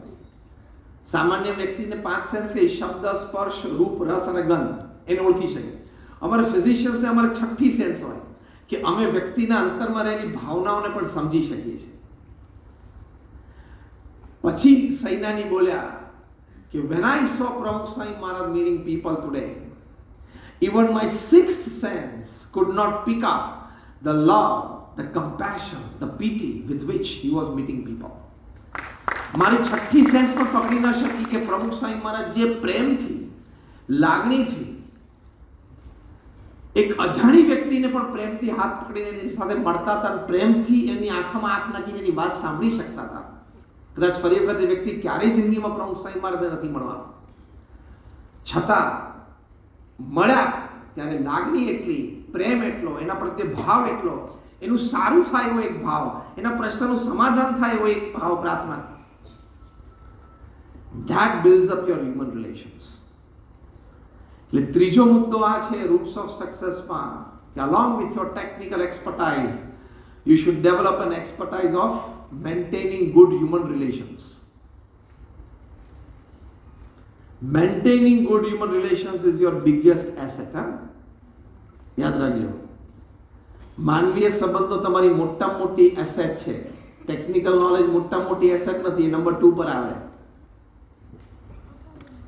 સામાન્ય વ્યક્તિને 5 સેન્સ કે શબ્દ, સ્પર્શ, રૂપ, રસ અને ગંધ એને ઓળખી શકે. અમારે ફિઝિશિયન્સને અમારે 6ઠી સેન્સ હોય કે અમે વ્યક્તિના અંતરમાં રહેલી ભાવનાઓને પણ સમજી શકીએ છીએ. પછી સૈનાની બોલ્યા કે when I saw Pramukh Sai Maharaj meeting people today, even my 6th sense could not pick up the love, the compassion, the pity with which he was meeting people. મારી 6ઠી સેન્સ પણ પકડી ન શકી કે પ્રમુખ સાંઈ મહારાજ જે પ્રેમથી, લાગણીથી, એક અજાણી વ્યક્તિને પણ પ્રેમથી હાથ પકડીને એની સાથે મળતા હતા, પ્રેમથી એની આંખમાં આંખ નાખીને એની વાત સાંભળી શકતા હતા. કદાચ ફરી વખત એ વ્યક્તિ ક્યારેય જિંદગીમાં પ્રમુખ સાંઈ મહારાજને નથી મળવાનો, છતાં મળ્યા ત્યારે લાગણી એટલી, પ્રેમ એટલો, એના પ્રત્યે ભાવ એટલો, એનું સારું થાય એવો એક ભાવ, એના પ્રશ્નનું સમાધાન થાય એવો એક ભાવ, પ્રાર્થના. That builds up your human relations. એટલે ત્રીજો મુદ્દો આ છે રૂટ્સ ઓફ સક્સેસમાં કે along with your technical expertise you should develop an expertise of maintaining good human relations. Maintaining good human relations is your biggest asset. યાદ રાખજો, માનવીય સંબંધો તમારી મોટામાં મોટી એસેટ છે. ટેકનિકલ નોલેજ મોટામાં મોટી એસેટ નથી, એ નંબર 2 પર આવે.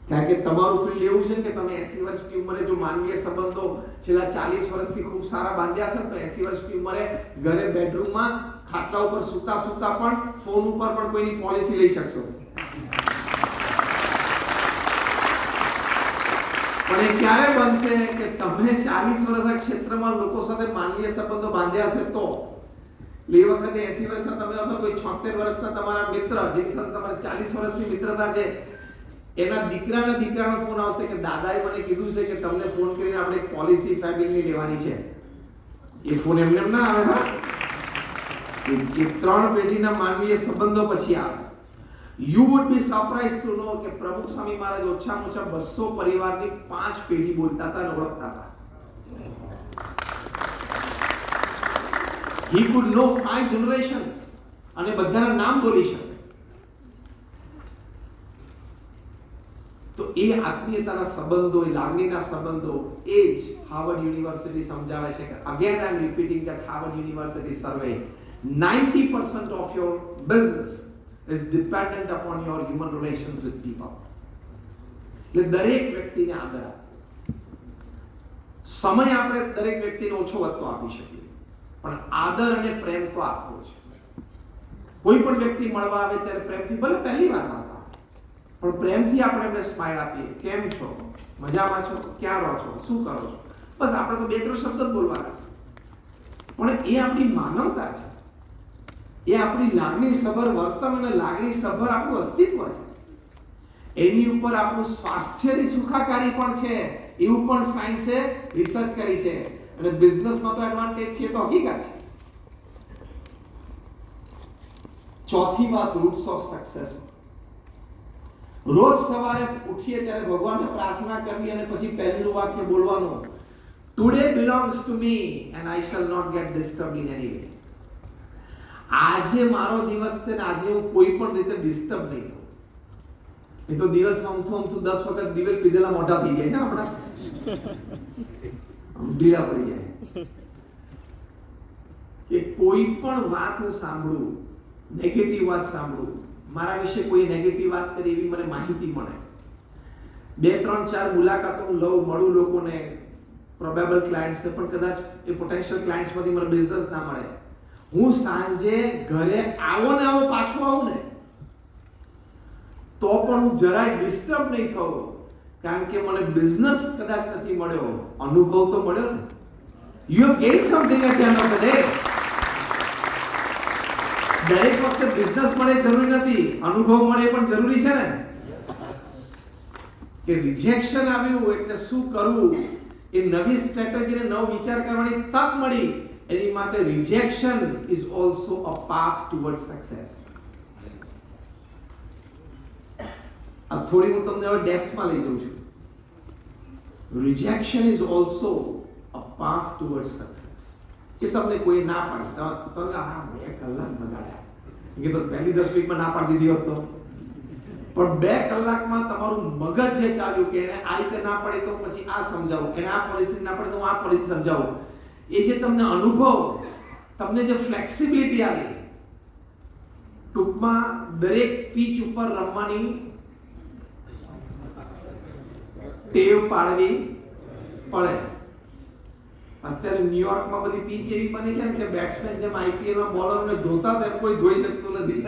કારણ કે તમારું ફિલ્ડ એવું છે કે તમે 80 વર્ષની ઉંમરે જો માનવીય સંબંધો છેલ્લા 40 વર્ષથી ખૂબ સારા બાંધ્યા છે તો 80 વર્ષની ઉંમરે ઘરે બેડરૂમમાં ખાટલા ઉપર સૂતા સૂતા પણ ફોન ઉપર પણ કોઈની પોલિસી લઈ શકશો. પણ એ ક્યારે બનશે કે તમે 40 વર્ષના ક્ષેત્રમાં લોકો સાથે માનવીય સંબંધો બાંધ્યા હશે તો. એ વખતે 80 વર્ષના તમે હશો, કોઈ 76 વર્ષના તમારા મિત્ર જેની સાથે તમારી 40 વર્ષની મિત્રતા છે, એના દીકરાનો ફોન આવશે કે દાદાએ મને કીધું છે કે તમને ફોન કરીને આપણે એક પોલિસી ફેમિલીની લેવાની છે. એ ફોન એમને એમ ના આવે. એ 3 પેઢીના માનવીય સંબંધો પછી આવે. You would be surprise to know કે પ્રમુખ સ્વામી મહારાજ ઓછામાં ઓછા 200 પરિવારની 5 પેઢી બોલતા હતા અને ઓળખતા હતા. He could know 5 generations અને બધાના નામ બોલી શકે. તો એ આત્મીયતાના સંબંધો, એ લાગણીના સંબંધો, એ જ હાર્વર્ડ યુનિવર્સિટી સમજાવે છે કે again I am repeating that Harvard university survey 90% of your business is dependent upon your human relations with people. એટલે દરેક વ્યક્તિને આદર, સમય આપણે દરેક વ્યક્તિને ઓછો વધતો આપી શકીએ, પણ આદર અને પ્રેમ તો આપવો છે. કોઈ પણ વ્યક્તિ મળવા આવે ત્યારે પ્રેમથી, ભલે પહેલી વાર મળતા, પણ પ્રેમથી આપણે એમને સ્માઇલ આપીએ. કેમ છો? મજામાં છો? ક્યાં રહો છો? શું કરો છો? બસ આપણે તો 2-3 શબ્દ જ બોલવાના છે, પણ એ આપણી માનવતા છે. એ આપણી લાગણી સભર વર્તન અને લાગણી સભર આપણું અસ્તિત્વ છે. એની ઉપર આપણું સ્વાસ્થ્યની સુખાકારી પણ છે, એવું પણ સાયન્સે રિસર્ચ કરી છે. અને બિઝનેસમાં તો એડવાન્ટેજ છે તો હકીકત છે. ચોથી વાત રૂટ્સ ઓફ સક્સેસ. રોજ સવારે ઉઠીએ ત્યારે ભગવાનને પ્રાર્થના કરવી અને પછી પહેલું વાક્ય બોલવાનું, today belongs to me and I shall not get disturbed in any way. આજે મારો દિવસ છે ને આજે હું કોઈ પણ રીતે ડિસ્ટર્બ નહીં થઉં. એ તો દિવસમાં હું 10 વખત દિવેલ પીધેલા મોટા થઈ જાય છે આપણા, ઢીલા પડી જાય. કે કોઈ પણ વાત હું સાંભળું, નેગેટિવ વાત સાંભળું, મારા વિશે કોઈ નેગેટિવ વાત કરી એવી મને માહિતી મળે, 2, 3, 4 મુલાકાતો હું લઉં, મળું લોકોને, પ્રોબેબલ ક્લાયન્ટ્સને, પણ કદાચ એ પોટેન્શિયલ ક્લાયન્ટ્સમાંથી મને બિઝનેસ ના મળે, હું સાંજે ઘરે આવો પાછો આવું ને તો પણ હું જરાય ડિસ્ટર્બ નહીં થઉં, કારણ કે મને બિઝનેસ કદાચ નથી મળ્યો, અનુભવ તો મળ્યો ને. You have gain something at the end of the day. દરેક વખતે બિઝનેસ મળે જરૂરી નથી, અનુભવ મળે પણ જરૂરી છે ને. કે રિજેક્શન આવ્યું એટલે શું કરવું, એ નવી સ્ટ્રેટેજીને નવો વિચાર કરવાની તક મળી, એની માટે rejection is also a path toward success. આ થોડી હું તમને હવે ડેપ્થમાં લઈ જઉં છું. Rejection is also a path toward success. કે તમને કોઈ ના પાડે, તમે 2 કલાક બગાડ્યા, કે તો પહેલી 10 મિનિટમાં ના પાડી દીધી હોત તો, પણ 2 કલાકમાં તમારું મગજ જે ચાલ્યું કે એને આ રીતે ના પડે તો પછી આ સમજાવું, એને આ પરિસ્થિતિ ના પડે તો આ પરિસ્થિતિ સમજાવું, એ જે તમને અનુભવ, તમને જે ફ્લેક્સિબિલિટી આવી, ટૂંકમાં દરેક પીચ ઉપર રમવાની ટેવ પાડવી પડે. અત્યારે ન્યુયોર્કમાં બધી પીચ એવી બની છે કે બેટ્સમેન જેમ આઈપીએલમાં બોલરને ધોતા તેમ કોઈ ધોઈ શકતું નથી.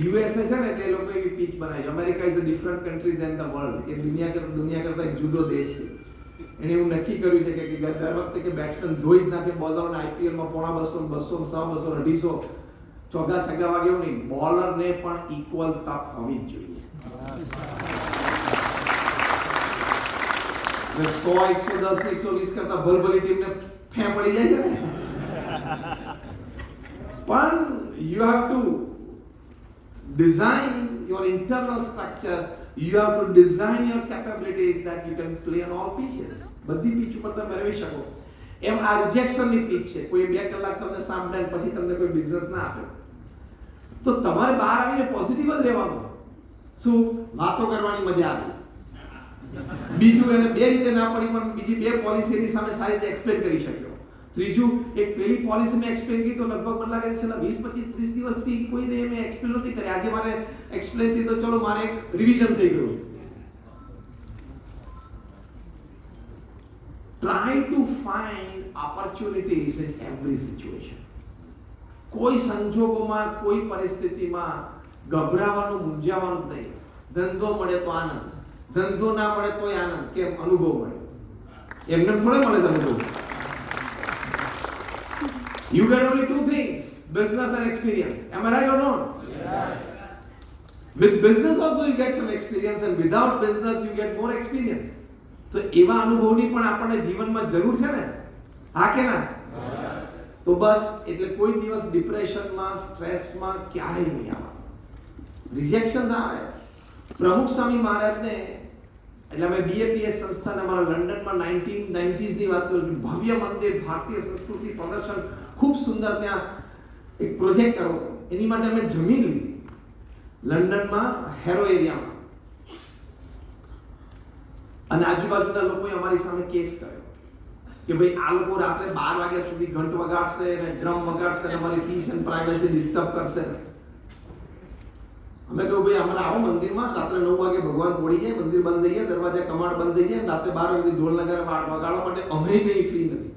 યુએસએ છે ને તે લોકો એવી પીચ બનાવી છે. America is a different country than the world. એ દુનિયા કરતા એક જુદો દેશ છે. એને એવું નક્કી કર્યું છે કે દર વખતે કે બેટ્સમેન ધોઈ જ નાખે બોલરને, આઈપીએલમાં 250, 200, 100, 250, 250 ચોગા સગા વાગે એવું નહીં, બોલરને પણ ઇક્વલ તક હોવી જ જોઈએ. 100, 110, 120 કરતા ભલભલી ટીમને ફે પડી જાય છે ને. પણ you have to design your internal structure, you have to design your capabilities that you can play on all pitches. બધી પીચ ઉપર તમે મેળવી શકો. એમ આ રિજેક્શનની પીચ છે. કોઈ 2 કલાક તમને સાંભળે પછી તમને કોઈ બિઝનેસ ના આપે તો તમારે બહાર આવીને પોઝિટિવ જ રહેવાનું. શું વાતો કરવાની મજા આવે, બીજું એને 2 રીતે ના પડી પણ બીજી 2 પોલિસી એની સામે સારી રીતે એક્સપ્લેન કરી શક્યો. ત્રીજું, એક પેલી પોલિસી મેં એક્સપ્લેન કરી તો લગભગ મને લાગે છે 20, 25, 30 દિવસથી કોઈને મેં એક્સપ્લેન નથી કરી. આજે મારે એક્સપ્લેન થઈ તો ચલો મારે એક રિવિઝન થઈ ગયું. Try to find opportunities in every situation. કોઈ સંજોગોમાં, કોઈ પરિસ્થિતિમાં ગભરાવાનું, મૂંઝાવાનું નહીં. ધંધો મળે તો આનંદ, ધંધો ના મળે તોય આનંદ. કેમ? અનુભવ મળે. એમને થોડે મળે અનુભવ. You get only 2 things, business and experience. Am I right or not? Yes. With business also you get some experience, and without business you get more experience. તો એવા અનુભવની પણ આપણને જીવનમાં જરૂર છે ને, હા કે ના? તો બસ એટલે કોઈ દિવસ ડિપ્રેશનમાં, સ્ટ્રેસમાં ક્યારેય નહીં આવવાનું. રિજેક્શન આવે. પ્રમુખ સ્વામી મહારાજને, એટલે અમે બીએપીએસ સંસ્થાને અમારા લંડનમાં 1990s ની વાત કરું, ભવ્ય મંદિર, ભારતીય સંસ્કૃતિ પ્રદર્શન, ખૂબ સુંદર ત્યાં એક પ્રોજેક્ટ કર્યો. એની માટે અમે જમીન લીધી લંડનમાં, હેરો એરિયામાં, અને આજુબાજુના લોકોએ અમારી સામે કેસ કર્યો કે ભાઈ આ લોકો રાત્રે 12 વાગ્યા સુધી ઘંટ વગાડશે અને ડ્રમ વગાડશે અને અમારી પીસ એન્ડ પ્રાઇવસી ડિસ્ટર્બ કરશે. અમે કહ્યું ભાઈ અમારે આવો મંદિરમાં, રાત્રે 9 વાગે ભગવાન પડી જાય, મંદિર બંધ થઈ જાય, દરવાજા કમાડ બંધ થઈ જાય, રાત્રે 12 વાગે ઢોલ નગારા વગાડવા માટે અમે કઈ ફ્રી નથી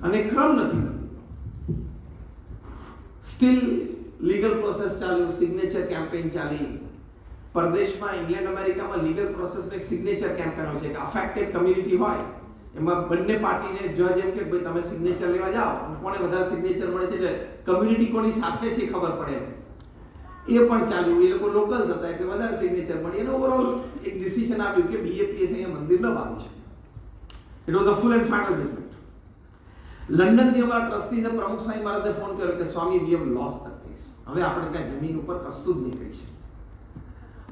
અને ક્રમ નથી. સ્ટીલ લીગલ પ્રોસેસ ચાલ્યું, સિગ્નેચર કેમ્પેન ચાલી. પરદેશમાં, ઇંગ્લેન્ડ, અમેરિકામાં લીગલ પ્રોસેસનો એક સિગ્નેચર કેમ્પેન હોય છે કે અફેક્ટેડ કમ્યુનિટી હોય એમાં બંને પાર્ટીને જજ એમ કે ભાઈ તમે સિગ્નેચર લેવા જાઓ, કોને વધારે સિગ્નેચર મળે છે એટલે કમ્યુનિટી કોની સાથે છે ખબર પડે. એ પણ ચાલ્યું, એ લોકો લોકલ હતા એટલે વધારે સિગ્નેચર મળી અને ઓવરઓલ એક ડિસિઝન આવ્યું કે BAPS અહીંયા મંદિર ન બાંધી શકે. It was a full and final judgement. લંડનથી અમારા ટ્રસ્ટીઝે પ્રમુખ સાંઈ મહારાજને ફોન કર્યો કે Swami we have lost the case. હવે આપણે ત્યાં જમીન ઉપર કશું જ નહીં કરી શકીએ.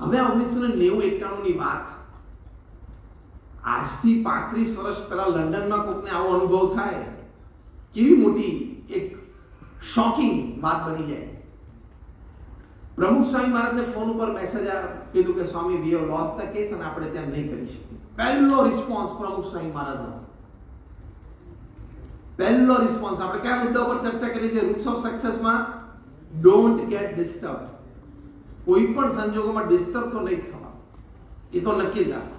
હવે 1990-91 ની વાત, આજથી 35 વર્ષ પહેલા લંડનમાં કોકને આવો અનુભવ થાય, કેવી મોટી એક શોકિંગ વાત બની જાય. પ્રમુખ સ્વામી મહારાજને ફોન ઉપર મેસેજ કીધું કે Swami we have lost the case અને આપણે ત્યાં નહીં કરી શકીએ. પહેલો રિસ્પોન્સ પ્રમુખ સ્વામી મહારાજનો, પહેલો રિસ્પોન્સ. આપણે કયા મુદ્દા ઉપર ચર્ચા કરી છે રૂટ્સ ઓફ સક્સેસમાં? Don't get disturb. કોઈ પણ સંજોગોમાં ડિસ્ટર્બ તો નહીં થવા, એ તો નક્કી જ રાખો.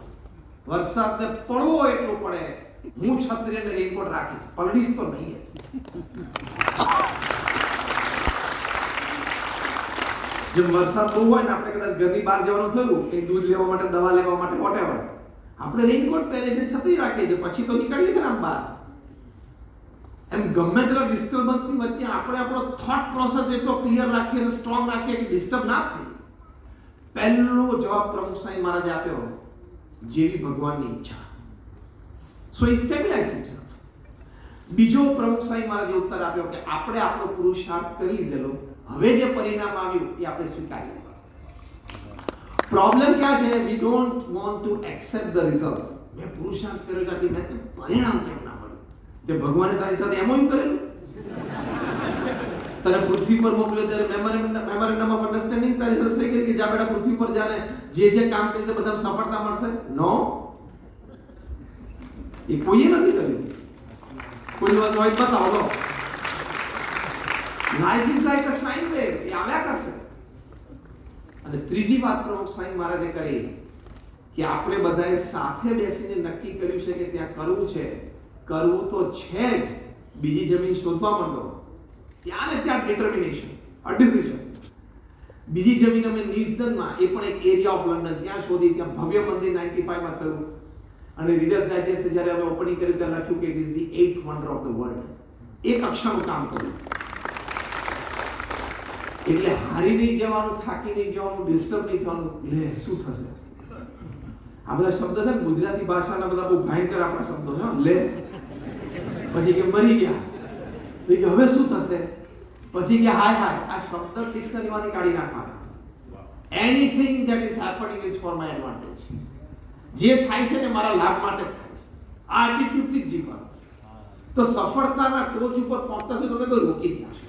વરસાદને પડવો એટલો પડે, હું છત્રી અને રેનકોટ રાખીશ, પલડીશ તો નહીં. જેમ વરસાદ બહુ હોય ને, આપણે કદાચ ઘરની બહાર જવાનું થયું કે દૂધ લેવા માટે, દવા લેવા માટે, વોટેવર, આપણે રેનકોટ પહેરે છે, છત્રી રાખીએ છીએ, પછી તો નીકળીએ છીએ ને આમ બહાર. એમ ગમે તેટલા ડિસ્ટર્બન્સની વચ્ચે આપણે આપણો થોટ પ્રોસેસ એટલો ક્લિયર રાખીએ અને સ્ટ્રોંગ રાખીએ કે ડિસ્ટર્બ ના થાય. પહેલો જવાબ પ્રમુખ સાંઈ મહારાજે આપ્યો, જેવી ભગવાનની ઈચ્છા. સો he stabilized himself. બીજો પ્રમુખ સાંઈ મહારાજે ઉત્તર આપ્યો કે આપણે આપણો પુરુષાર્થ કરી લીધેલો, હવે જે પરિણામ આવ્યું એ આપણે સ્વીકારી લેવાનું. પ્રોબ્લેમ ક્યાં છે? We don't want to accept the result. મેં પુરુષાર્થ કર્યો કે મેં પરિણામ કેમ ના મળ્યું? તે ભગવાને તારી સાથે એમ કરેલું? તને પૃથ્વી પર મોકલ્યો ત્યારે મેમોરેન્ડમ ઓફ અન્ડરસ્ટેન્ડિંગ તારી સાથે સહી કરી કે જા બેટા પૃથ્વી પર જાને જે કામ કરીશે બધામાં સફળતા મળશે? નો, એ કોઈએ નથી કર્યું. કોઈ દિવસ હોય બતાવો લો. Life is like a sine wave, એ આવ્યા કરશે. અને ત્રીજી વાત પ્રમુખ સાંઈ મહારાજે કરી કે આપણે બધાએ સાથે બેસીને નક્કી કર્યું છે કે ત્યાં કરવું છે, કરવું તો છે જ, બીજી જમીન શોધવા માંડો. ત્યાં ને ત્યાં ડિટર્મિનેશન, અ ડિસિઝન. બીજી જમીન અમે નિઝદનમાં, એ પણ એક એરિયા ઓફ લંડન, ત્યાં શોધી. ત્યાં ભવ્ય મંદિર 95 માં થયું. અને રીડર્સ ડાયજેસ્ટ જ્યારે અમે ઓપનિંગ કર્યું ત્યાં લખ્યું કે it is the 8th wonder of the world. એક અક્ષરનું કામ કર્યું. એટલે હારી નહીં જવાનું, થાકી નહીં જવાનું, ડિસ્ટર્બ નહીં થવાનું. લે શું થશે? આ બધા શબ્દ છે ને ગુજરાતી ભાષાના બધા બહુ ભયંકર આપણા શબ્દો છે. લે, પછી કે મરી ગયા, કે હવે શું થશે? પછી કે હાય હાય. આ શબ્દ ડિક્શનરીમાંથી કાઢી નાખવાના. Anything that is happening is for my advantage. જે થાય છે ને મારા લાભ માટે જ થાય છે. આ એટીટ્યુડથી જ જીવવાનું. તો સફળતાના ટોચ ઉપર પહોંચતા છે તો કોઈ રોકી જ ના શકે.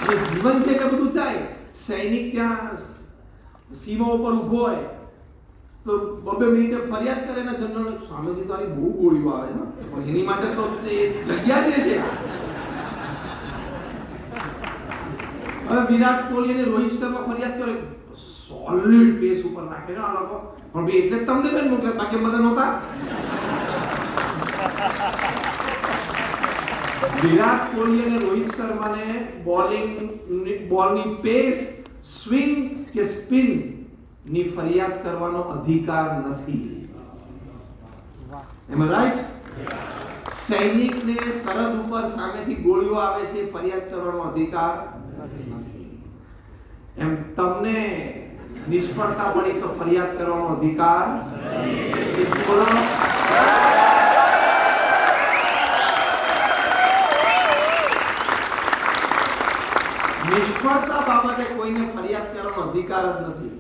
અને જીવન છે કે બધું થાય. સૈનિક ત્યાં સીમા ઉપર ઊભો હોય તો 2 મિનિટે ફરિયાદ કરે ને જનરલ, સામેથી તારી બહુ ગોળીઓ આવે છે, એની માટે તો જગ્યા જ છે. હવે વિરાટ કોહલી અને રોહિત શર્મા ફરિયાદ કરે, સોલિડ પેસ ઉપર નાખે છે આ લોકો. પણ ભાઈ એટલે તમને બેન મોકલે, બાકી બધા નહોતા. વિરાટ કોહલી અને રોહિત શર્માને બોલની પેસ, સ્વિંગ કે સ્પિન ની ફરિયાદ કરવાનો અધિકાર નથી. એમ રાઈટ? સૈનિકને સરહદ ઉપર સામેથી ગોળીઓ આવે છે, ફરિયાદ કરવાનો અધિકાર નથી. એમ તમને નિષ્ફળતા મળી તો ફરિયાદ કરવાનો અધિકાર નથી. નિષ્ફળતા બાબતે કોઈને ફરિયાદ કરવાનો અધિકાર જ નથી.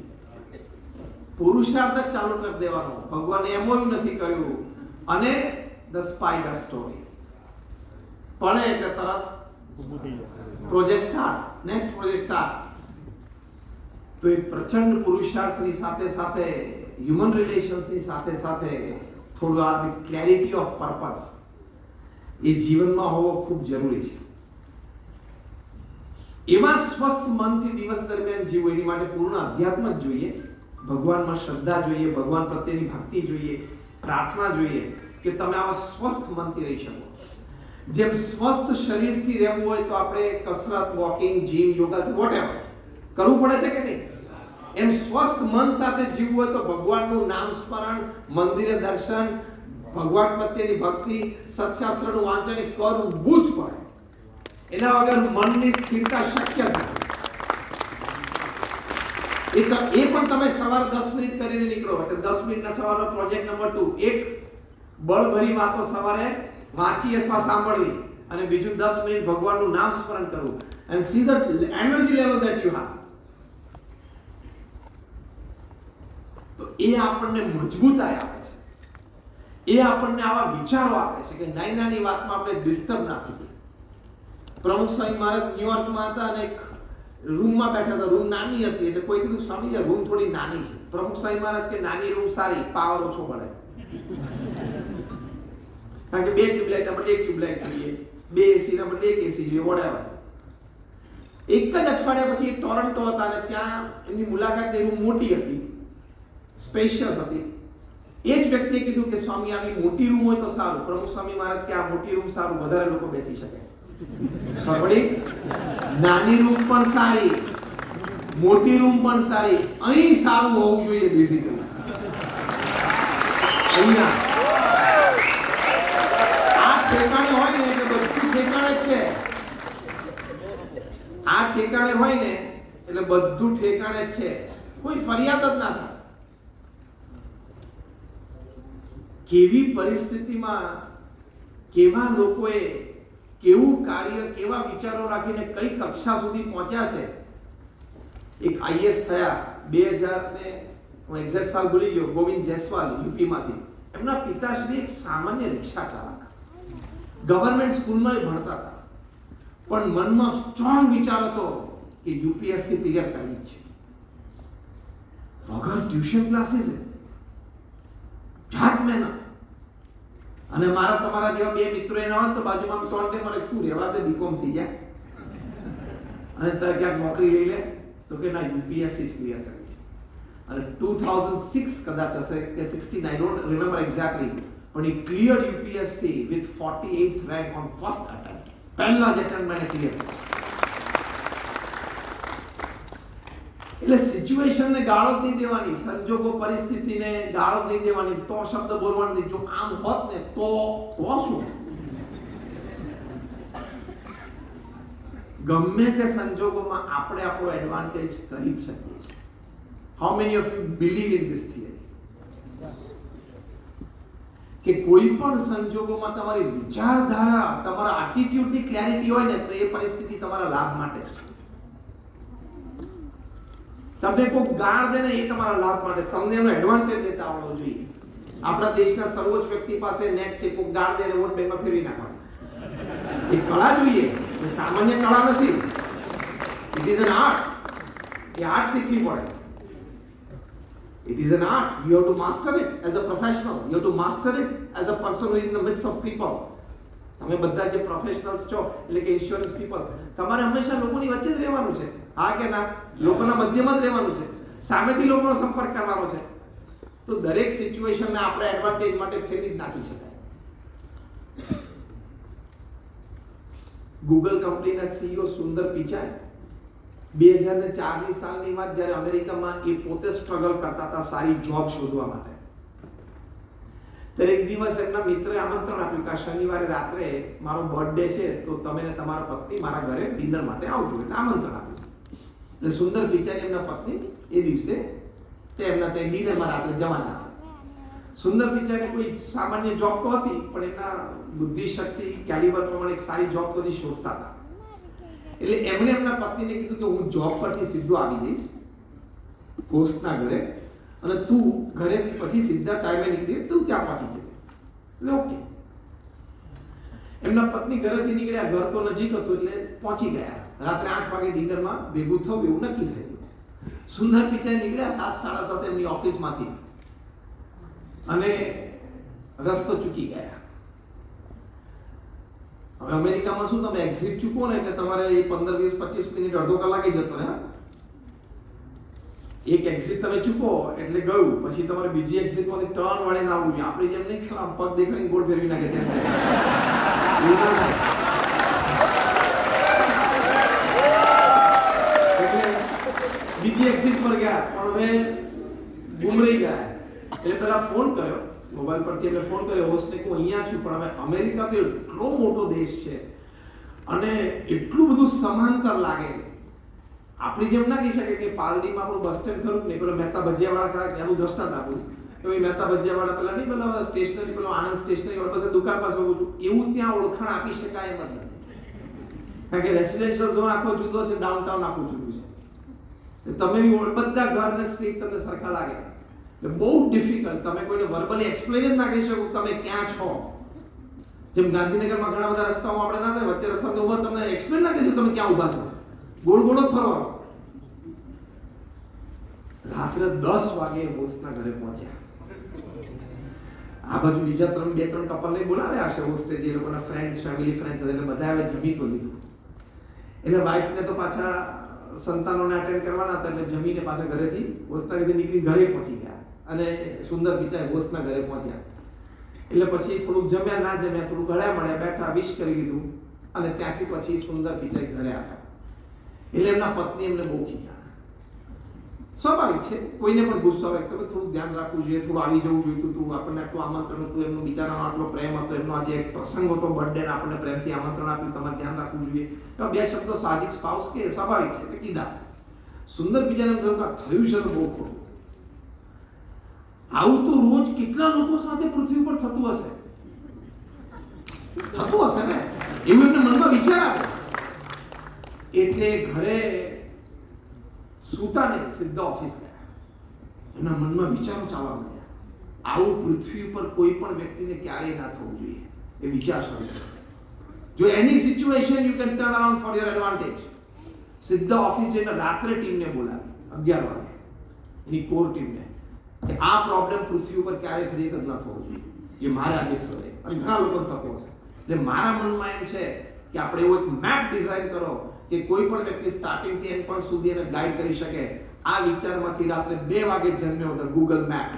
પુરુષાર્થ જ ચાલુ કરી દેવાનો. ભગવાને એમોય નથી કર્યું. અને ધ સ્પાઈડર સ્ટોરી પડે એટલે તરત project start, next project start. તો એ પ્રચંડ પુરુષાર્થની સાથે સાથે હ્યુમન રિલેશન્સની સાથે સાથે થોડું આ ક્લેરિટી ઓફ પર્પસ એ જીવનમાં હોવો ખૂબ જરૂરી છે. એવા સ્વસ્થ મનથી દિવસ દરમિયાન જીવો, એની માટે પૂર્ણ અધ્યાત્મ જ જોઈએ. ભગવાનમાં શ્રદ્ધા જોઈએ, ભગવાન પ્રત્યેની ભક્તિ જોઈએ, પ્રાર્થના જોઈએ કે તમે આવા સ્વસ્થ મનથી રહી શકો. જેમ સ્વસ્થ શરીરથી રહેવું હોય તો આપણે કસરત, વોકિંગ, જીમ, યોગા, વોટેવર કરવું પડે છે કે નહીં? એમ સ્વસ્થ મન સાથે જીવવું હોય તો ભગવાનનું નામ સ્મરણ, મંદિરે દર્શન, ભગવાન પ્રત્યેની ભક્તિ, સત્શાસ્ત્રનું વાંચન કરવું જ પડે. એના વગર મનની સ્થિરતા શક્ય નથી. એ પણ તમે સવારે 10 મિનિટ કરીને નીકળો એટલે 10 મિનિટના સવારનો પ્રોજેક્ટ નંબર 2, એક બળભરી વાતો સવારે વાંચી અથવા સાંભળવી અને બીજું 10 મિનિટ ભગવાનનું નામ સ્મરણ કરવું. and see the energy level that you have. તો એ આપણને મજબૂતાઈ આપે છે. એ આપણને આવા વિચારો આપે છે કે નાની નાની વાતમાં આપણે ડિસ્ટર્બ ના થઈએ. પ્રમુખ સ્વામી મહારાજ ન્યુયોર્કમાં હતા અને એક રૂમમાં બેઠા હતા. રૂમ નાની હતી એટલે કોઈ કીધું સ્વામી આ રૂમ થોડી નાની છે. પ્રમુખ સ્વામી મહારાજ કે નાની રૂમ સારી, પાવર ઓછો મળે. કારણ કે 2 ટ્યુબલાઇટ ના બદલે 1 ટ્યુબલાઇટ જોઈએ, 2 એસી ના બદલે 1 એસી જોઈએ, વોટેવર. એક જ અઠવાડિયા પછી ટોરન્ટો હતા અને ત્યાં એમની મુલાકાત એ રૂમ મોટી હતી, સ્પેશિયસ હતી. એ જ વ્યક્તિએ કીધું કે સ્વામી આવી મોટી રૂમ હોય તો સારું. પ્રમુખ સ્વામી મહારાજ કે આ મોટી રૂમ સારું, વધારે લોકો બેસી શકે. નાની રૂમ પણ સારી, મોટી રૂમ પણ સારી, અહીં સારું હોવું જોઈએ. બેઝિકલી અહીંયા આ ઠેકાણે હોય ને એટલે બધું ઠેકાણે જ છે. આ ઠેકાણે હોય ને એટલે બધું ઠેકાણે જ છે. કોઈ ફરિયાદ જ ના થાય. કેવી પરિસ્થિતિમાં કેવા લોકોએ કેવું કાર્ય, કેવા વિચારો રાખીને કઈ કક્ષા સુધી પહોંચ્યા છે. એક આઈએસ થયા 2000 ને હું એક્ઝેક્ટ સાલ ભૂલી ગયો, ગોવિંદ જયસ્વાલ યુપીમાંથી. એમના પિતાશ્રી એક સામાન્ય રિક્ષા ચાલક, ગવર્મેન્ટ સ્કૂલમાં ભણતા હતા, પણ મનમાં સ્ટ્રોંગ વિચાર હતો કે યુપીએસસી ક્લિયર કરવી છે. વગર ટ્યુશન ક્લાસીસ, જાત મહેનત. અને મારા તમારા જેવા 2 મિત્રો એના હોય તો બાજુમાં ટોન્ટે મારે શું રહેવા દે, બીકોમ થઈ જાય અને ત્યાં ક્યાંક નોકરી લઈ લે. તો કે ના, યુપીએસસી ક્લિયર કરવી છે. અને 2006 કદાચ હશે કે 16, આઈ ડોન્ટ રિમેમ્બર એક્ઝેક્ટલી, પણ he cleared UPSC with 48th rank on first attempt. પહેલા જ એટેમ્પ્ટમાં એને ક્લિયર કર્યું. એટલે સિચ્યુએશનને ગાળો જ નહીં દેવાની, સંજોગો પરિસ્થિતિને ગાળો જ નહીં દેવાની, તો શબ્દ બોલવાનો નહીં. જો આમ હોત ને તો શું? ગમે તે સંજોગોમાં આપણે આપણો એડવાન્ટેજ કરી જ શકીએ છીએ. How many of you believe in this theory? કે કોઈ પણ સંજોગોમાં તમારી વિચારધારા, તમારા એટીટ્યુડની ક્લેરિટી હોય ને તો એ પરિસ્થિતિ તમારા લાભ માટે છે. તમને કોઈ ગાળ દે ને એ તમારા લાભ માટે, તમને એનો એડવાન્ટેજ લેતા આવડવો જોઈએ. આપણા દેશના સર્વોચ્ચ વ્યક્તિ પાસે નેટ છે, કોઈ ગાળ દે વોટ બેંકમાં ફેરવી નાખવાનો. એ કળા જોઈએ, એ સામાન્ય કળા નથી. It is an art. A art શીખવી પડે. It is an art. You have to master it as a professional. You have to master it as a person who is in the midst of people. તમે બધા જે પ્રોફેશનલ્સ છો, એટલે કે ઇન્સ્યોરન્સ પીપલ, તમારે હંમેશા લોકોની વચ્ચે જ રહેવાનું છે. હા કે ના? લોકોના મધ્યમાં જ રહેવાનું છે. સામેથી લોકોનો સંપર્ક કરવાનો છે. તો દરેક સિચ્યુએશનને આપણે એડવાન્ટેજ માટે ફેરવી જ નાખી શકાય. ગૂગલ કંપનીના સીઈઓ સુંદર પિચાઈ 2004ની સાલની વાત, જ્યારે અમેરિકામાં એ પોતે સ્ટ્રગલ કરતા હતા સારી જોબ શોધવા માટે. ત્યારે એક દિવસ એમના મિત્રે આમંત્રણ આપ્યું કે શનિવારે રાત્રે મારો બર્થડે છે તો તમે ને તમારા પત્ની મારા ઘરે ડિનર માટે આવજો. એટલે આમંત્રણ આપ્યું. એટલે સુંદર પિચાઈ એમના પત્ની એ દિવસે તેમના તે ડિનરમાં રાત્રે જવાના. સુંદર પિચાઈને કોઈ સામાન્ય જોબ તો હતી, પણ એમના બુદ્ધિ શક્તિ કેલિબર પ્રમાણે એક સારી જોબ તો શોધતા હતા. એટલે એમણે એમના પત્નીને કીધું કે હું જોબ પરથી સીધો આવી જઈશ કોર્સના ઘરે, અને તું ઘરેથી પછી સીધા ટાઈમે નીકળી તું ત્યાં પહોંચી જજે. એટલે ઓકે. એમના પત્ની ઘરેથી નીકળ્યા, ઘર તો નજીક હતું એટલે પહોંચી ગયા. રાત્રે 8 વાગે ડિનરમાં ભેગું થવું એવું નક્કી થયું. સુંદર પિચાઈ નીકળ્યા 7:30 એમની ઓફિસમાંથી અને રસ્તો ચૂકી ગયા. હવે અમેરિકામાં શું, તમે એક્ઝિટ ચૂકો ને એટલે તમારે 15, 20, 25 મિનિટ, અડધો કલાક જતો ને. એક એક્ઝિટ તમે ચૂકો એટલે ગયું, પછી તમારે બીજી એક્ઝિટમાંથી ટર્ન વાળીને આવવું જોઈએ. આપણી જેમ નહીં કે પગ દેખાડીને ગોળ ફેરવી નાખે તેમ. એટલે બીજી એક્ઝિટ પર ગયા પણ હવે ગુમરાઈ ગયા. એટલે પેલા ફોન કર્યો મોબાઈલ પરથી, એટલે ફોન કર્યો હોસ્ટને કે હું અહીંયા છું, પણ હવે અમેરિકા તો એટલો મોટો દેશ છે અને એટલું બધું સમાંતર લાગે. આપણી જેમ ના કહી શકે કે પાલડીમાં આપણું બસ સ્ટેન્ડ ખરું નહીં, પેલો મહેતા ભજીયાવાળા ખરા ત્યાંનું દ્રષ્ટાંત આપું કે ભાઈ મહેતા ભજીયાવાળા પેલા નહીં, પેલા સ્ટેશનરી, પેલો આનંદ સ્ટેશનરી વાળા પાસે દુકાન પાસે હોઉં છું, એવું ત્યાં ઓળખાણ આપી શકાય એમ જ નથી. કારણ કે રેસિડેન્શિયલ ઝોન આખો જુદો છે, ડાઉનટાઉન આખું જુદું છે. તમે બી બધા ઘરને સ્ટ્રીટ તમને સરખા લાગે. એટલે બહુ ડિફિકલ્ટ, તમે કોઈને વર્બલી એક્સપ્લેન જ ના કરી શકો તમે ક્યાં છો. જેમ ગાંધીનગરમાં ઘણા બધા રસ્તાઓ આપણે ના થાય, વચ્ચે રસ્તા ઉભા તમને એક્સપ્લેન ના કરી તમે ક્યાં ઉભા છો, ગોળ ગોળ જ ફરવાનો. રાત્રે 10 વાગે હોસ્ટના ઘરે પહોંચ્યા. આ બાજુ બીજા 2-3 કપલને બોલાવ્યા હશે હોસ્ટે, જે લોકોના ફ્રેન્ડ્સ, ફેમિલી ફ્રેન્ડ્સ, એટલે બધા હવે જમી તો લીધું. એટલે વાઈફને તો પાછા સંતાનોને અટેન્ડ કરવાના હતા, એટલે જમીને પાછા ઘરેથી હોસ્ટના ઘરે નીકળી ઘરે પહોંચી ગયા અને સુંદર પિચાઈ હોસ્ટના ઘરે પહોંચ્યા. એટલે પછી થોડુંક જમ્યા ના જમ્યા, થોડું ગળ્યા મળ્યા, બેઠા, વિશ કરી લીધું અને ત્યાંથી પછી સુંદર પિચાઈ ઘરે આવ્યા. એટલે એમના પત્ની એમને બહુ ખીજા. સ્વાભાવિક છે, કોઈને પણ ગુસ્સો આવે તો થોડું ધ્યાન રાખવું જોઈએ, થોડું આવી જવું જોઈતું હતું, આપણને આટલું આમંત્રણ હતું, એમનો બિચારાનો આટલો પ્રેમ હતો, એમનો આજે એક પ્રસંગ હતો બર્થડે, આપણને પ્રેમથી આમંત્રણ આપ્યું, તમારે ધ્યાન રાખવું જોઈએ. તો 2 શબ્દો સાહજિક સ્પાઉસ કે સ્વાભાવિક છે એટલે કીધા. સુંદર બીજાને થયું કે થયું છે તો બહુ ખોટું. આવું તો રોજ કેટલા લોકો સાથે પૃથ્વી પર થતું હશે ને, એવું એમને મનમાં વિચાર આવે. એટલે ઘરે સુતા નહીં, સીધા ઓફિસ ગયા. એના મનમાં વિચારો ચાલવા માંડ્યા. આવું પૃથ્વી ઉપર કોઈ પણ વ્યક્તિને ક્યારેય ના થવું જોઈએ, એ વિચાર શરૂ કર્યો. જો એની situation you can turn around for your advantage. સીધા ઓફિસ જઈને રાત્રે ટીમને બોલાવી 11 વાગે, એની કોર ટીમને, કે આ પ્રોબ્લેમ પૃથ્વી ઉપર ક્યારેય ક્રિએટ જ ના થવો જોઈએ, જે મારે આજે થયો અને ઘણા લોકો થતો હશે. એટલે મારા મનમાં એમ છે કે આપણે એવો એક મેપ ડિઝાઇન કરો કે કોઈ પણ વ્યક્તિ સ્ટાર્ટિંગ થી એન્ડ પોઈન્ટ સુધી એને ગાઈડ કરી શકે. આ વિચારમાંથી રાત્રે 2 વાગે જન્મ્યો હતો ગૂગલ મેપ.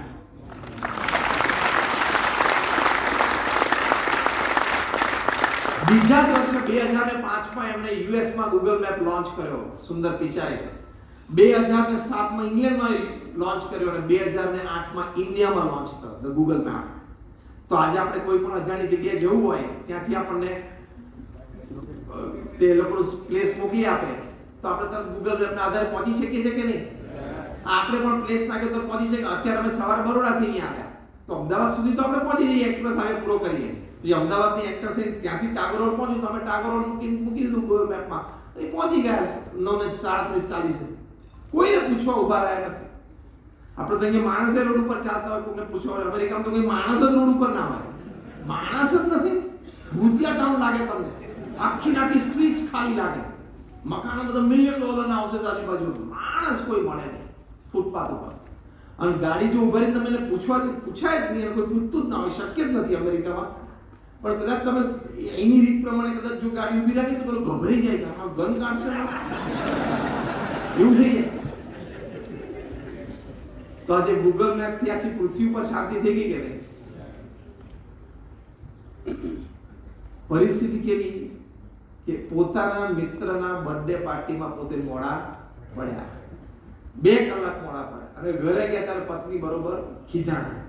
બીજા વર્ષે 2005માં એમણે યુએસમાં ગૂગલ મેપ લોન્ચ કર્યો સુંદર પિચાઈ. 2007માં ઇંગ્લેન્ડમાં લોન્ચ કર્યો અને 2008માં ઇન્ડિયામાં લોન્ચ થયો ધ ગૂગલ મેપ. તો આજે આપણે કોઈ પણ અજાણી જગ્યાએ જવું હોય ત્યાંથી આપણને તે લોકોનું પ્લેસ મોકલી આપે તો આપણે તરત ગૂગલ મેપના આધારે પહોંચી શકીએ છીએ કે નહીં? આપણે પણ પ્લેસ નાખ્યો તો પહોંચી શકીએ. અત્યારે અમે સવાર બરોડાથી અહીંયા આવ્યા તો અમદાવાદ સુધી તો આપણે પહોંચી જઈએ, એક્સપ્રેસ હાઈવે પૂરો કરીએ. જે અમદાવાદની એક્ટર થઈ ત્યાંથી ટાગોર રોડ પહોંચ્યું તો અમે ટાગોર રોડ મૂકી દીધું ગૂગલ મેપમાં, તો એ પહોંચી ગયા 9:37-40. કોઈને પૂછવા ઉભા રહ્યા નથી. આપણે તો અહીંયા માણસે રોડ ઉપર ચાલતા હોય, કોઈને પૂછવા હોય. અમેરિકામાં તો કોઈ માણસ જ રોડ ઉપર ના હોય, માણસ જ નથી. ભૂતિયા ટાઉન લાગે તમને, આખી નાખી સ્ટ્રીટ્સ ખાલી લાગે, મકાનો બધા $1 મિલિયન હાઉસીસ આજુબાજુ, માણસ કોઈ મળે નહીં ફૂટપાથ ઉપર. અને ગાડી જો ઉભા રહીને તમે પૂછાય જ નહીં, કોઈ પૂછતું જ ના હોય, શક્ય જ નથી અમેરિકામાં. પણ કદાચ તમે એની રીત પ્રમાણે કદાચ જો ગાડી ઉભી રાખી તો પેલો ગભરાઈ જાય કે આ ગન કાઢશે એવું થઈ જાય. તો આજે ગૂગલ મેપ થી આખી પૃથ્વી પર શાંતિ થઈ ગઈ કે નહીં? પરિસ્થિતિ કેવી કે પોતાના મિત્રના બર્થડે પાર્ટીમાં પોતે મોડા પડ્યા, 2 કલાક મોડા પડ્યા અને ઘરે ગયા ત્યારે પત્ની બરોબર ખીજાણા.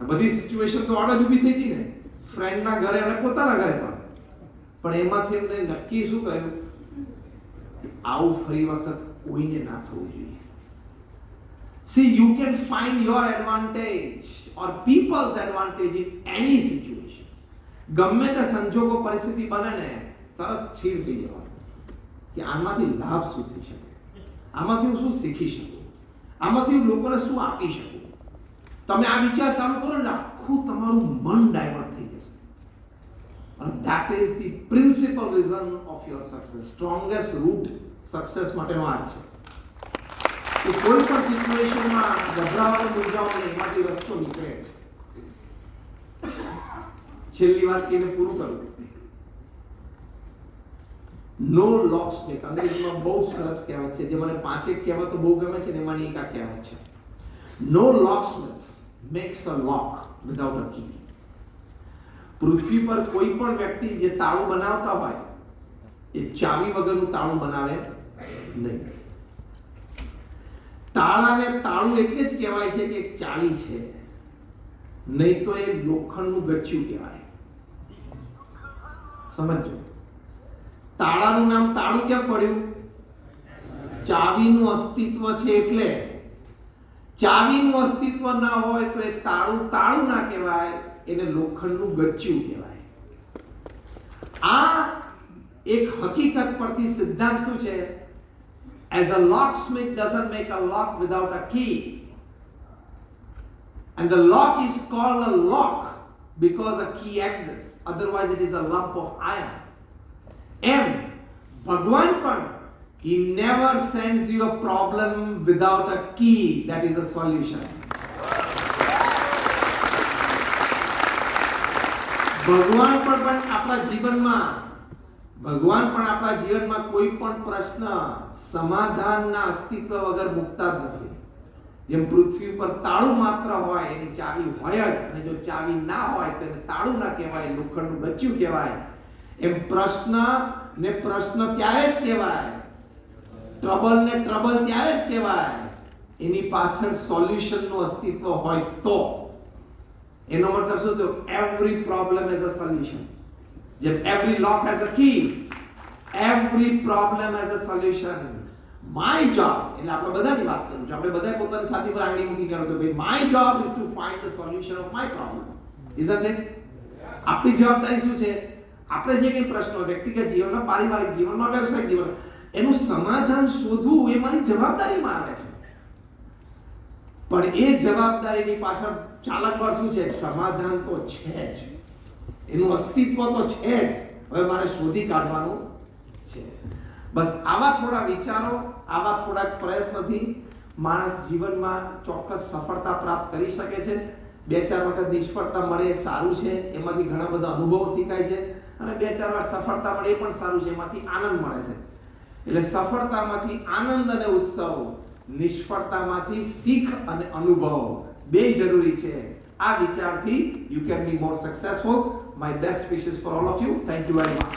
બધી સિચ્યુએશન તો આડ જ ઊભી થઈ હતી ને, ફ્રેન્ડના ઘરે અને પોતાના ઘરે પણ એમાંથી એમને નક્કી શું કહ્યું કે આવું ફરી વખત કોઈને ના થવું જોઈએ. See, you can find your advantage or people's advantage in any situation. ગમે તે સંજોગો પરિસ્થિતિ બને ને તરત સ્થિર થઈ જવાનું કે આમાંથી લાભ શું થઈ શકે, આમાંથી હું શું શીખી શકું, આમાંથી હું લોકોને શું આપી શકું. તમે આ વિચાર ચાલુ કરો ને આખું તમારું મન ડાયવર્ટ થઈ જશે. અને that is the principal reason of your success. Strongest root success માટેનો આ છે કે કોઈ પણ સિચ્યુએશનમાં ગભરાવાનું મૂંઝાવાનું એમાંથી રસ્તો નીકળે છે. છેલ્લી વાત કહીને પૂરું કરું. નો લોકસ્મિથ અંગ્રેજીમાં બહુ સરસ કહેવત છે, જે મને 5 કહેવતો બહુ ગમે છે ને એમાંની એક આ કહેવત છે. નો લોકસ્મિથ max a lock without a કી. પૃથ્વી પર કોઈ પણ વ્યક્તિ જે તાળું બનાવતા હોય એ ચાવી વગરનું તાળું બનાવે નહીં. તાળાને તાળું એટલે જ કહેવાય છે કે એક ચાવી છે, નહીં તો એ લોખંડનું ગચ્છું કહેવાય. સમજો, તાળાનું નામ તાળું કેમ પડ્યું? ચાવીનું અસ્તિત્વ છે એટલે. ચાવીનું અસ્તિત્વ ના હોય તો એ તાળું તાળું ના કહેવાય, એને લોખંડનું ગચ્છું કહેવાય. આ એક હકીકત પરથી સિદ્ધાંત શું છે? As a locksmith doesn't make a lock without a key, and the lock is called a lock because a key exists, otherwise it is a lump of iron. Bhagwan પણ, he never sends you a problem without a key that is a solution. ભગવાન પણ આપણા જીવનમાં કોઈ પણ પ્રશ્ન સમાધાનના અસ્તિત્વ વગર મુકતા જ નથી. જેમ પૃથ્વી પર તાળું માત્ર હોય, એની ચાવી હોય જ, અને જો ચાવી ના હોય તો એને તાળું ના કહેવાય, લોખંડનું ગચ્છું કહેવાય. એમ પ્રશ્ન ત્યારે જ કહેવાય, ટ્રબલ ત્યારે જ કહેવાય, એની પાછળ સોલ્યુશનનું અસ્તિત્વ હોય તો. એનો મતલબ શું થયો? Every problem has a solution. જેમ every lock has a key, every problem has a solution. My job, એટલે આપણે બધાની વાત કરું છું, આપણે બધા પોતાની છાતી પર આંગળી મૂકી કહ્યું કે ભાઈ my job is to find the solution of my problem. Isn't it? આપણી જવાબદારી શું છે? આપણે જે કંઈ પ્રશ્નો વ્યક્તિગત જીવનમાં, પારિવારિક જીવનમાં, વ્યવસાયિક જીવનમાં, એનું સમાધાન શોધવું એ મારી જવાબદારીમાં આવે છે. પણ એ જવાબદારીની પાછળ ચાલક બળ શું છે? સમાધાન તો છે જ, એનું અસ્તિત્વ તો છે જ, હવે મારે શોધી કાઢવાનું છે. બસ આવા થોડા વિચારો, આવા થોડાક પ્રયત્નથી માણસ જીવનમાં ચોક્કસ સફળતા પ્રાપ્ત કરી શકે છે. 2-4 વખત નિષ્ફળતા મળે એ સારું છે, એમાંથી ઘણા બધા અનુભવો શીખાય છે, અને 2-4 વાર સફળતા મળે એ પણ સારું છે, એમાંથી આનંદ મળે છે. એટલે સફળતામાંથી આનંદ અને ઉત્સવ, નિષ્ફળતામાંથી શીખ અને અનુભવ બે જરૂરી છે. આ વિચારથી you can be more successful. My best wishes for all of you. Thank you very much.